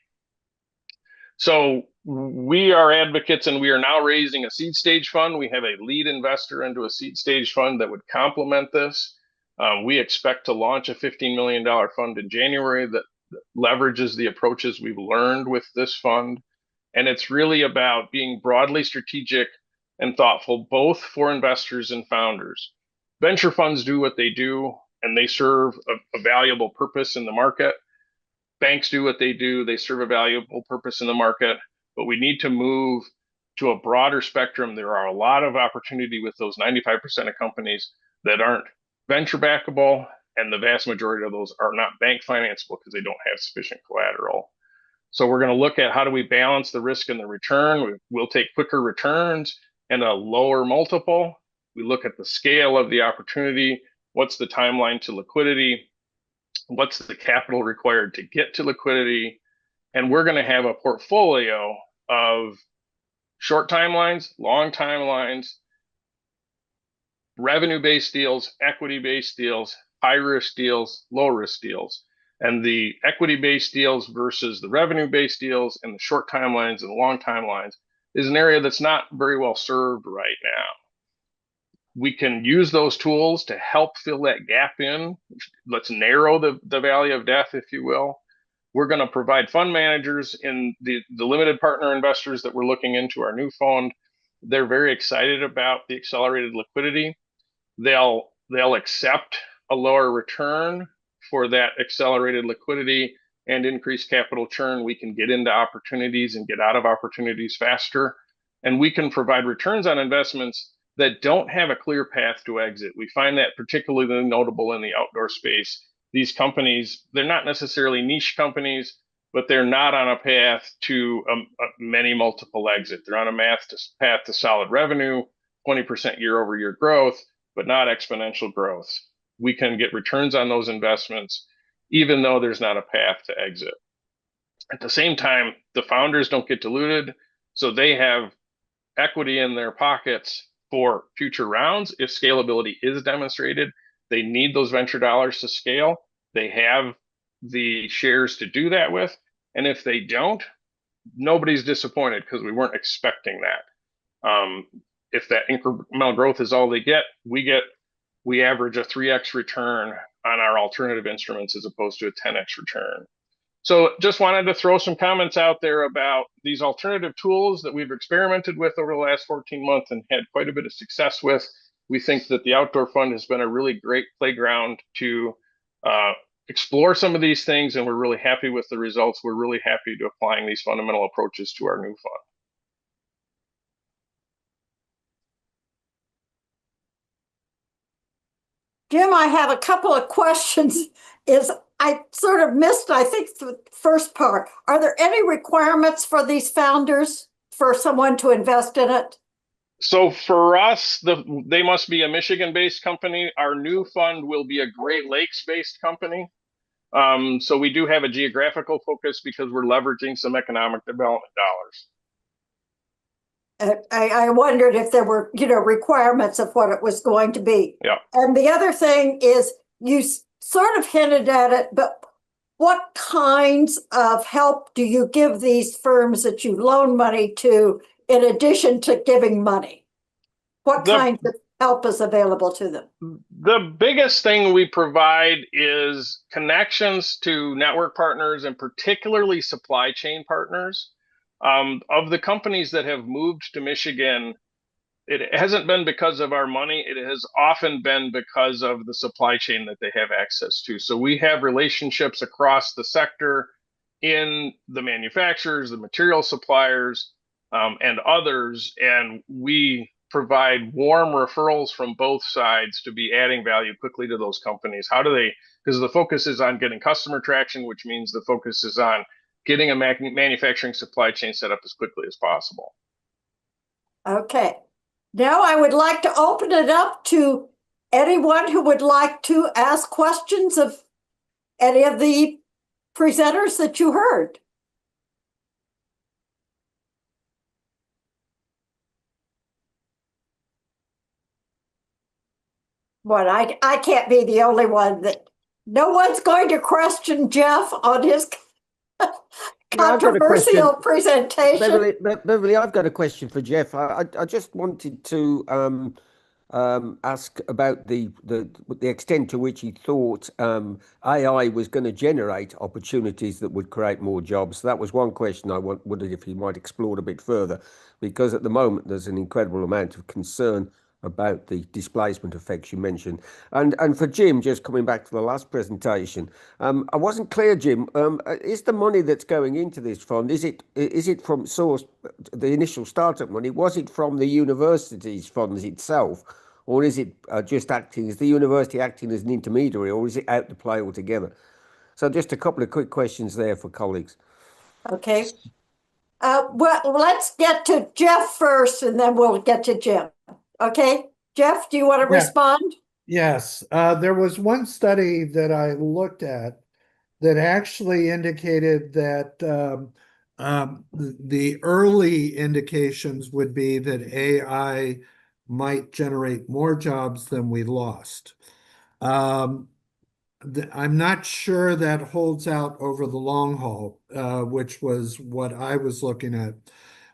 [SPEAKER 9] So we are advocates, and we are now raising a seed stage fund. We have a lead investor into a seed stage fund that would complement this. We expect to launch a $15 million fund in January that leverages the approaches we've learned with this fund. And it's really about being broadly strategic and thoughtful, both for investors and founders. Venture funds do what they do, and they serve a valuable purpose in the market. Banks do what they do, they serve a valuable purpose in the market, but we need to move to a broader spectrum. There are a lot of opportunity with those 95% of companies that aren't venture backable, and the vast majority of those are not bank financeable because they don't have sufficient collateral. So we're going to look at how do we balance the risk and the return. We'll take quicker returns and a lower multiple. We look at the scale of the opportunity. What's the timeline to liquidity? What's the capital required to get to liquidity? And we're going to have a portfolio of short timelines, long timelines, revenue-based deals, equity-based deals, high-risk deals, low-risk deals. And the equity-based deals versus the revenue-based deals and the short timelines and the long timelines is an area that's not very well served right now. We can use those tools to help fill that gap in. Let's narrow the valley of death, if you will. We're going to provide fund managers in the limited partner investors that we're looking into our new fund. They're very excited about the accelerated liquidity. They'll accept a lower return for that accelerated liquidity and increased capital churn. We can get into opportunities and get out of opportunities faster. And we can provide returns on investments that don't have a clear path to exit. We find that particularly notable in the outdoor space. These companies, they're not necessarily niche companies, but they're not on a path to many multiple exit. They're on a path to solid revenue, 20% year-over-year growth, but not exponential growth. We can get returns on those investments, even though there's not a path to exit. At the same time, the founders don't get diluted, so they have equity in their pockets for future rounds. If scalability is demonstrated, they need those venture dollars to scale. They have the shares to do that with. And if they don't, nobody's disappointed because we weren't expecting that. If that incremental growth is all they get, we average a 3x return on our alternative instruments as opposed to a 10x return. So just wanted to throw some comments out there about these alternative tools that we've experimented with over the last 14 months and had quite a bit of success with. We think that the Outdoor Fund has been a really great playground to explore some of these things, and we're really happy with the results. We're really happy to applying these fundamental approaches to our new fund.
[SPEAKER 1] Jim, I have a couple of questions. I sort of missed, I think, the first part. Are there any requirements for these founders for someone to invest in it?
[SPEAKER 9] So for us, they must be a Michigan-based company. Our new fund will be a Great Lakes-based company. So we do have a geographical focus because we're leveraging some economic development dollars.
[SPEAKER 1] I wondered if there were, requirements of what it was going to be.
[SPEAKER 9] Yeah.
[SPEAKER 1] And the other thing is, you sort of hinted at it, but what kinds of help do you give these firms that you loan money to in addition to giving money? What kinds of help is available to them?
[SPEAKER 9] The biggest thing we provide is connections to network partners and particularly supply chain partners. Of the companies that have moved to Michigan, it hasn't been because of our money. It has often been because of the supply chain that they have access to. So we have relationships across the sector in the manufacturers, the material suppliers, and others, and we provide warm referrals from both sides to be adding value quickly to those companies. How do they, because the focus is on getting customer traction, which means the focus is on getting a manufacturing supply chain set up as quickly as possible.
[SPEAKER 1] Okay. Now I would like to open it up to anyone who would like to ask questions of any of the presenters that you heard. Well, I can't be the only one that, no one's going to question Jeff on his controversial presentation.
[SPEAKER 3] Beverly, I've got a question for Jeff. I just wanted to ask about the extent to which he thought AI was going to generate opportunities that would create more jobs. So that was one question I wondered if he might explore a bit further, because at the moment there's an incredible amount of concern about the displacement effects you mentioned. And for Jim, just coming back to the last presentation, I wasn't clear, Jim, is the money that's going into this fund, is it from source, the initial startup money, was it from the university's funds itself, or is it just acting, is the university acting as an intermediary, or is it out to play altogether? So just a couple of quick questions there for colleagues.
[SPEAKER 1] Okay. Well, let's get to Jeff first, and then we'll get to Jim. Okay, Jeff, do you want to respond?
[SPEAKER 8] Yes. There was one study that I looked at that actually indicated that the early indications would be that AI might generate more jobs than we lost. I'm not sure that holds out over the long haul, which was what I was looking at.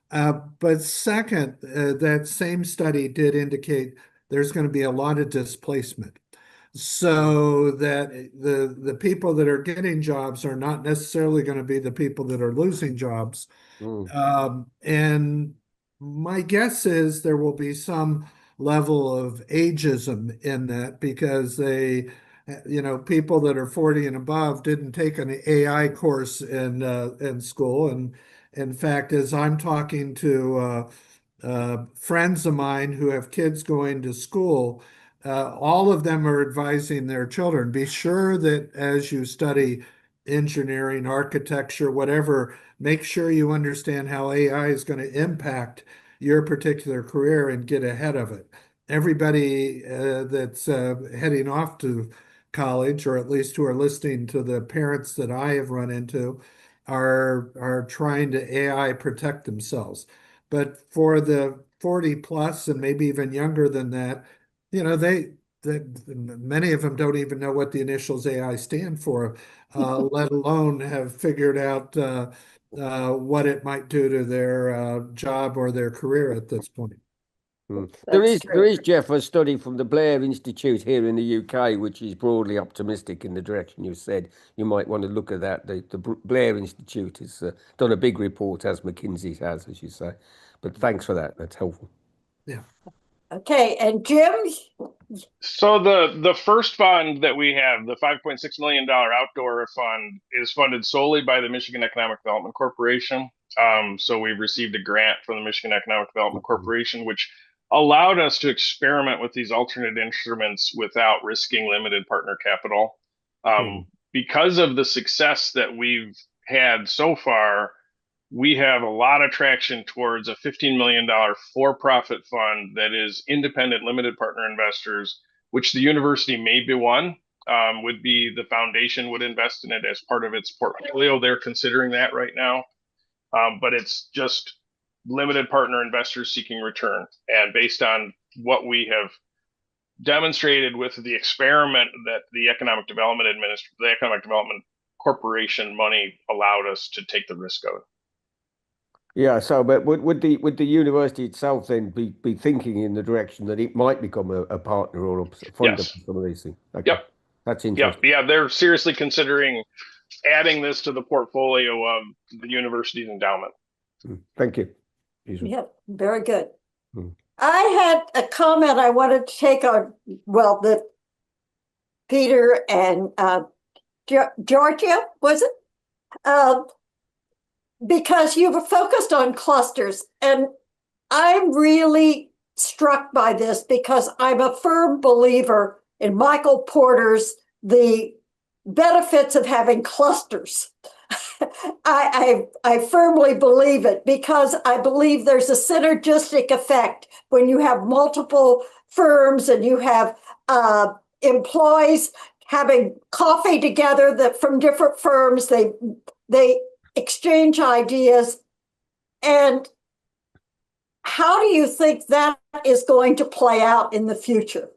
[SPEAKER 8] But second, that same study did indicate there's going to be a lot of displacement. So that the people that are getting jobs are not necessarily going to be the people that are losing jobs. And my guess is there will be some level of ageism in that, because people that are 40 and above didn't take an AI course in school. And in fact, as I'm talking to friends of mine who have kids going to school, all of them are advising their children, be sure that as you study engineering, architecture, whatever, make sure you understand how AI is going to impact your particular career and get ahead of it. Everybody that's heading off to college, or at least who are listening to the parents that I have run into, are trying to AI protect themselves. But for the 40 plus and maybe even younger than that, many of them don't even know what the initials AI stand for, let alone have figured out what it might do to their job or their career at this point.
[SPEAKER 3] There
[SPEAKER 1] That's
[SPEAKER 3] there
[SPEAKER 1] true.
[SPEAKER 3] is, Jeff, a study from the Blair Institute here in the UK, which is broadly optimistic in the direction you said. You might want to look at that. The Blair Institute has done a big report, as McKinsey has, as you say. But thanks for that. That's helpful.
[SPEAKER 8] Yeah.
[SPEAKER 1] Okay, and Jim,
[SPEAKER 9] So the first fund that we have, the $5.6 million outdoor fund, is funded solely by the Michigan Economic Development Corporation. So we've received a grant from the Michigan Economic Development Corporation, which allowed us to experiment with these alternate instruments without risking limited partner capital. Because of the success that we've had so far, we have a lot of traction towards a $15 million for-profit fund that is independent limited partner investors, which the university may be one, would be the foundation would invest in it as part of its portfolio. They're considering that right now. But it's just limited partner investors seeking return. And based on what we have demonstrated with the experiment that the Economic Development Corporation money allowed us to take the risk of.
[SPEAKER 3] Yeah, so but would the university itself then be thinking in the direction that it might become a partner or a funder
[SPEAKER 9] Yes.
[SPEAKER 3] for some of these things? Okay.
[SPEAKER 9] Yep.
[SPEAKER 3] That's interesting.
[SPEAKER 9] Yeah, they're seriously considering adding this to the portfolio of the university's endowment.
[SPEAKER 3] Thank you.
[SPEAKER 1] yeah, very good.
[SPEAKER 3] Hmm.
[SPEAKER 1] I had a comment I wanted to take on, well, the Peter and Georgia, was it? Because you were focused on clusters, and I'm really struck by this because I'm a firm believer in Michael Porter's The Benefits of Having Clusters. I firmly believe it because I believe there's a synergistic effect when you have multiple firms and you have employees having coffee together that from different firms, they exchange ideas. And how do you think that is going to play out in the future?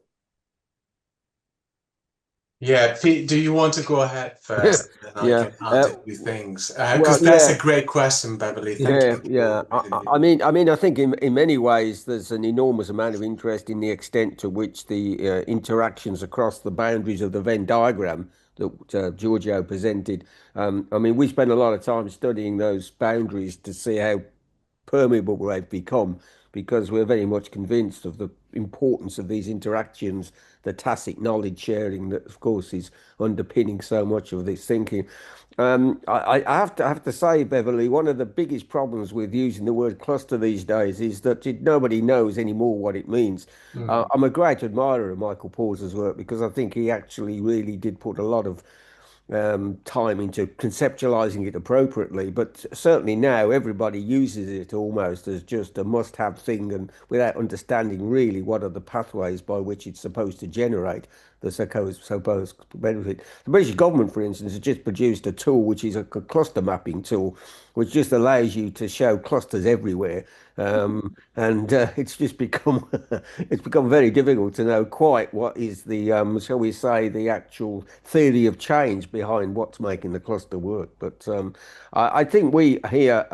[SPEAKER 4] Yeah, Pete, do you want to go ahead first? And then I can add a few things. Because that's a great question, Beverly. Thank you.
[SPEAKER 3] Yeah. I mean, I think in many ways there's an enormous amount of interest in the extent to which the interactions across the boundaries of the Venn diagram that Giorgio presented. I mean, we spend a lot of time studying those boundaries to see how permeable they've become, because we're very much convinced of the importance of these interactions, the tacit knowledge sharing that, of course, is underpinning so much of this thinking. I have to say, Beverly, one of the biggest problems with using the word cluster these days is that nobody knows anymore what it means. I'm a great admirer of Michael Porter's work because I think he actually really did put a lot of time into conceptualizing it appropriately, but certainly now everybody uses it almost as just a must-have thing, and without understanding really what are the pathways by which it's supposed to generate the supposed benefit. The British government, for instance, has just produced a tool which is a cluster mapping tool, which just allows you to show clusters everywhere. And it's just become it's become very difficult to know quite what is the shall we say the actual theory of change behind what's making the cluster work. But I think we here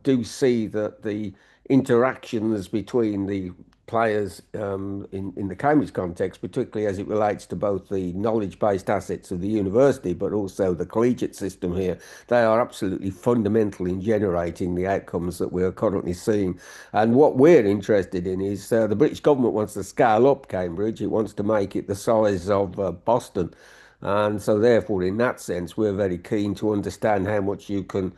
[SPEAKER 3] do see that the interactions between the players in the Cambridge context, particularly as it relates to both the knowledge-based assets of the university, but also the collegiate system here, they are absolutely fundamental in generating the outcomes that we are currently seeing. And what we're interested in is the British government wants to scale up Cambridge. It wants to make it the size of Boston. And so therefore, in that sense, we're very keen to understand how much you can,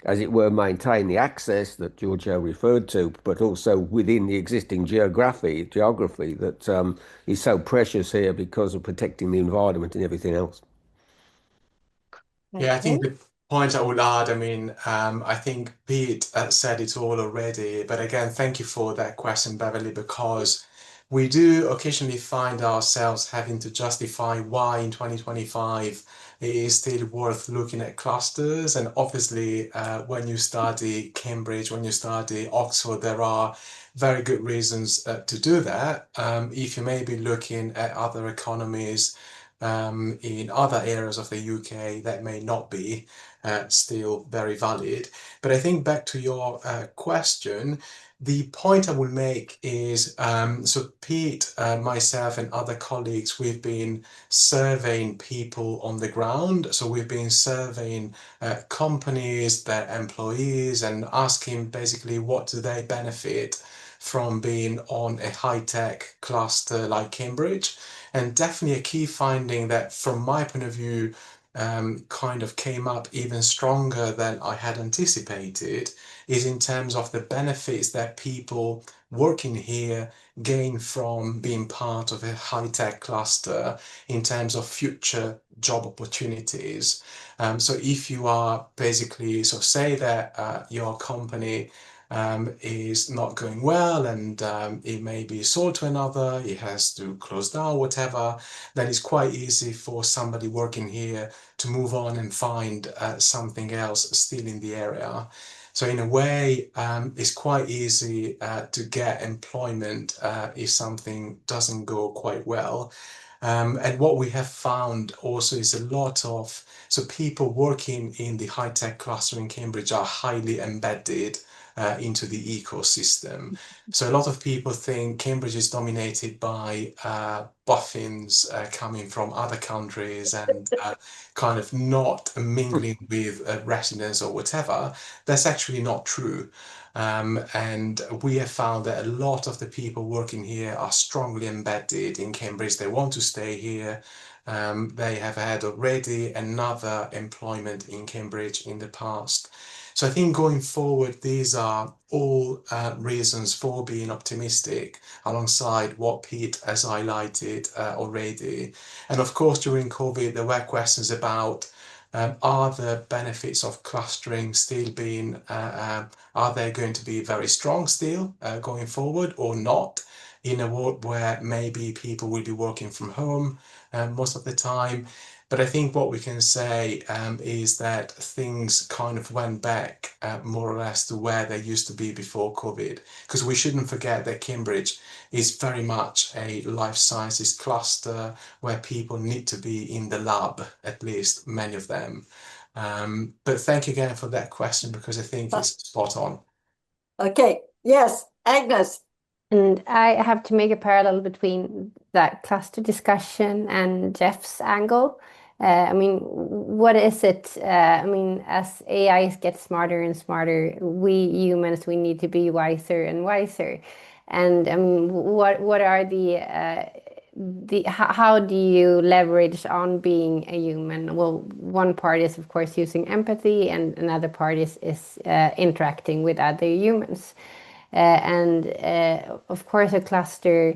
[SPEAKER 3] as it were, maintain the access that Giorgio referred to, but also within the existing geography that is so precious here because of protecting the environment and everything else.
[SPEAKER 4] Yeah, I think the point I would add, I mean, I think Pete said it all already, but again, thank you for that question, Beverly, because we do occasionally find ourselves having to justify why in 2025 it is still worth looking at clusters. And obviously, when you study Cambridge, when you study Oxford, there are very good reasons to do that. If you may be looking at other economies in other areas of the UK, that may not be. still very valid. But I think back to your question, the point I will make is, so Pete, myself and other colleagues, we've been surveying people on the ground. So we've been surveying companies, their employees, and asking basically what do they benefit from being on a high-tech cluster like Cambridge. And definitely a key finding that from my point of view kind of came up even stronger than I had anticipated is in terms of the benefits that people working here gain from being part of a high-tech cluster in terms of future job opportunities. So if you are basically, so say that your company is not going well and it may be sold to another, it has to close down, whatever, then it's quite easy for somebody working here to move on and find something else still in the area. So in a way, it's quite easy to get employment if something doesn't go quite well. And what we have found also is a lot of, so people working in the high-tech cluster in Cambridge are highly embedded into the ecosystem. So a lot of people think Cambridge is dominated by boffins coming from other countries and kind of not mingling with residents or whatever. That's actually not true. And we have found that a lot of the people working here are strongly embedded in Cambridge. They want to stay here. They have had already another employment in Cambridge in the past. So I think going forward, these are all reasons for being optimistic alongside what Pete has highlighted already. And of course, during COVID, there were questions about are the benefits of clustering still being, are they going to be very strong still going forward or not? In a world where maybe people will be working from home most of the time. But I think what we can say is that things kind of went back more or less to where they used to be before COVID, because we shouldn't forget that Cambridge is very much a life sciences cluster where people need to be in the lab, at least many of them. But thank you again for that question, because I think it's spot on.
[SPEAKER 1] Okay, yes, Agnes.
[SPEAKER 7] And I have to make a parallel between that cluster discussion and Jeff's angle. I mean, what is it? I mean, as AIs get smarter and smarter, we humans, we need to be wiser and wiser. And I mean, what are how do you leverage on being a human? Well, one part is, of course, using empathy, and another part is interacting with other humans. Of course, a cluster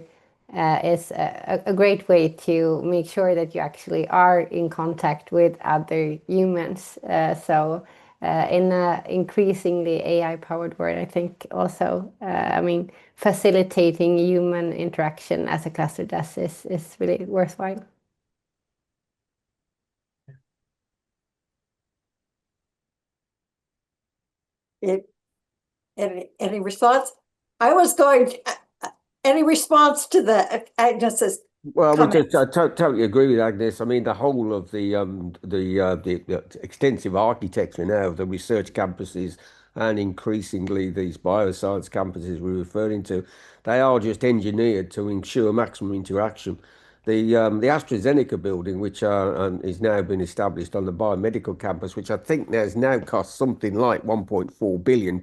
[SPEAKER 7] is a great way to make sure that you actually are in contact with other humans. In an increasingly AI-powered world, I think also, I mean, facilitating human interaction as a cluster does is really worthwhile.
[SPEAKER 1] Any response? I was going to, any response to the Agnes's
[SPEAKER 3] Well,
[SPEAKER 1] comments?
[SPEAKER 3] I totally agree with Agnes. I mean, the whole of the extensive architecture now of the research campuses and increasingly these bioscience campuses we're referring to, they are just engineered to ensure maximum interaction. The AstraZeneca building, which is now been established on the biomedical campus, which I think has now cost something like £1.4 billion,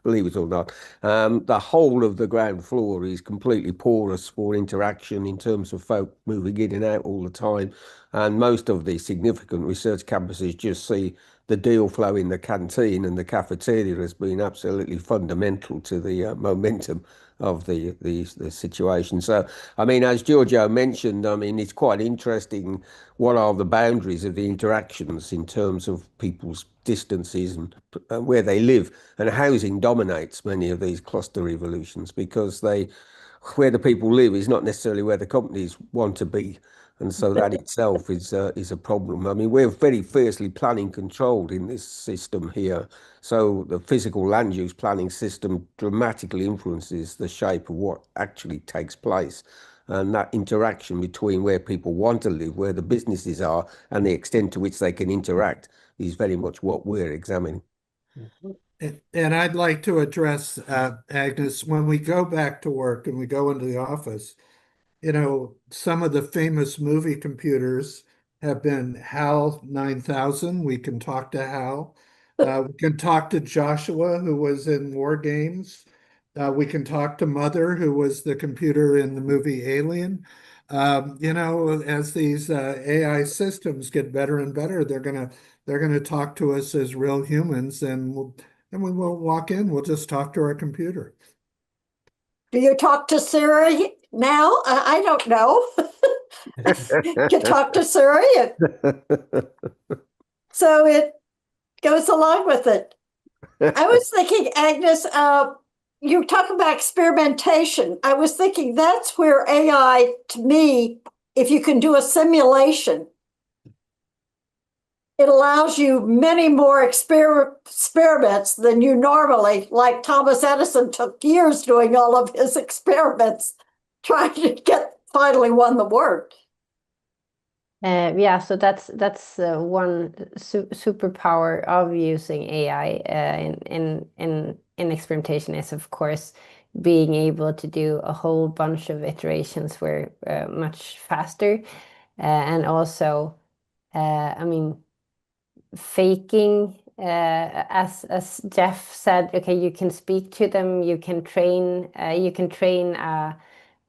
[SPEAKER 3] believe it or not. The whole of the ground floor is completely porous for interaction in terms of folk moving in and out all the time. And most of the significant research campuses just see the deal flow in the canteen and the cafeteria has been absolutely fundamental to the momentum of the situation. So, I mean, as Giorgio mentioned, I mean, it's quite interesting what are the boundaries of the interactions in terms of people's distances and where they live. And housing dominates many of these cluster evolutions because where the people live is not necessarily where the companies want to be. And so that itself is a problem. I mean, we're very fiercely planning controlled in this system here. So the physical land use planning system dramatically influences the shape of what actually takes place. and that interaction between where people want to live, where the businesses are, and the extent to which they can interact is very much what we're examining.
[SPEAKER 8] And I'd like to address, Agnes, when we go back to work and we go into the office, some of the famous movie computers have been HAL 9000. We can talk to HAL. We can talk to Joshua, who was in War Games. We can talk to Mother, who was the computer in the movie Alien. As these AI systems get better and better, they're gonna talk to us as real humans, and we won't walk in. We'll just talk to our computer.
[SPEAKER 1] Do you talk to Siri now? I don't know. You talk to Siri, so it goes along with it. I was thinking, Agnes, you talk about experimentation. I was thinking that's where AI, to me, if you can do a simulation, it allows you many more experiments than you normally, like Thomas Edison took years doing all of his experiments, trying to finally won the work.
[SPEAKER 7] Yeah, so that's one superpower of using AI in experimentation is, of course, being able to do a whole bunch of iterations where much faster, and also, I mean, faking, as Jeff said, okay, you can speak to them, you can train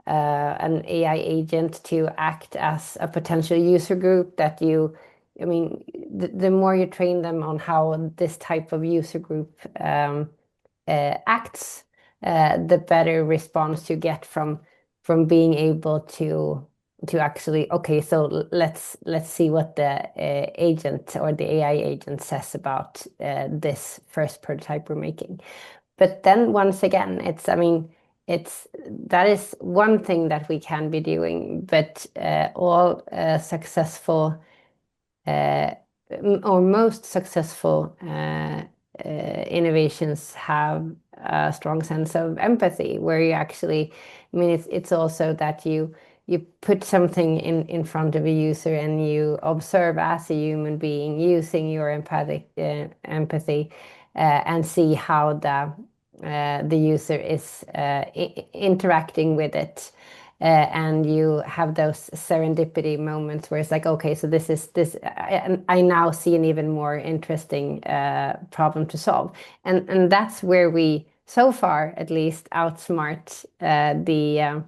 [SPEAKER 7] an AI agent to act as a potential user group that I mean, the more you train them on how this type of user group acts, the better response you get from being able to actually, okay, so let's see what the agent or the AI agent says about this first prototype we're making. But then once again, that is one thing that we can be doing, but all successful or most successful innovations have a strong sense of empathy, where you actually, I mean, it's also that you put something in front of a user and you observe as a human being using your empathy and see how the user is interacting with it. And you have those serendipity moments where it's like, okay, so I now see an even more interesting problem to solve. And that's where we, so far at least, outsmart the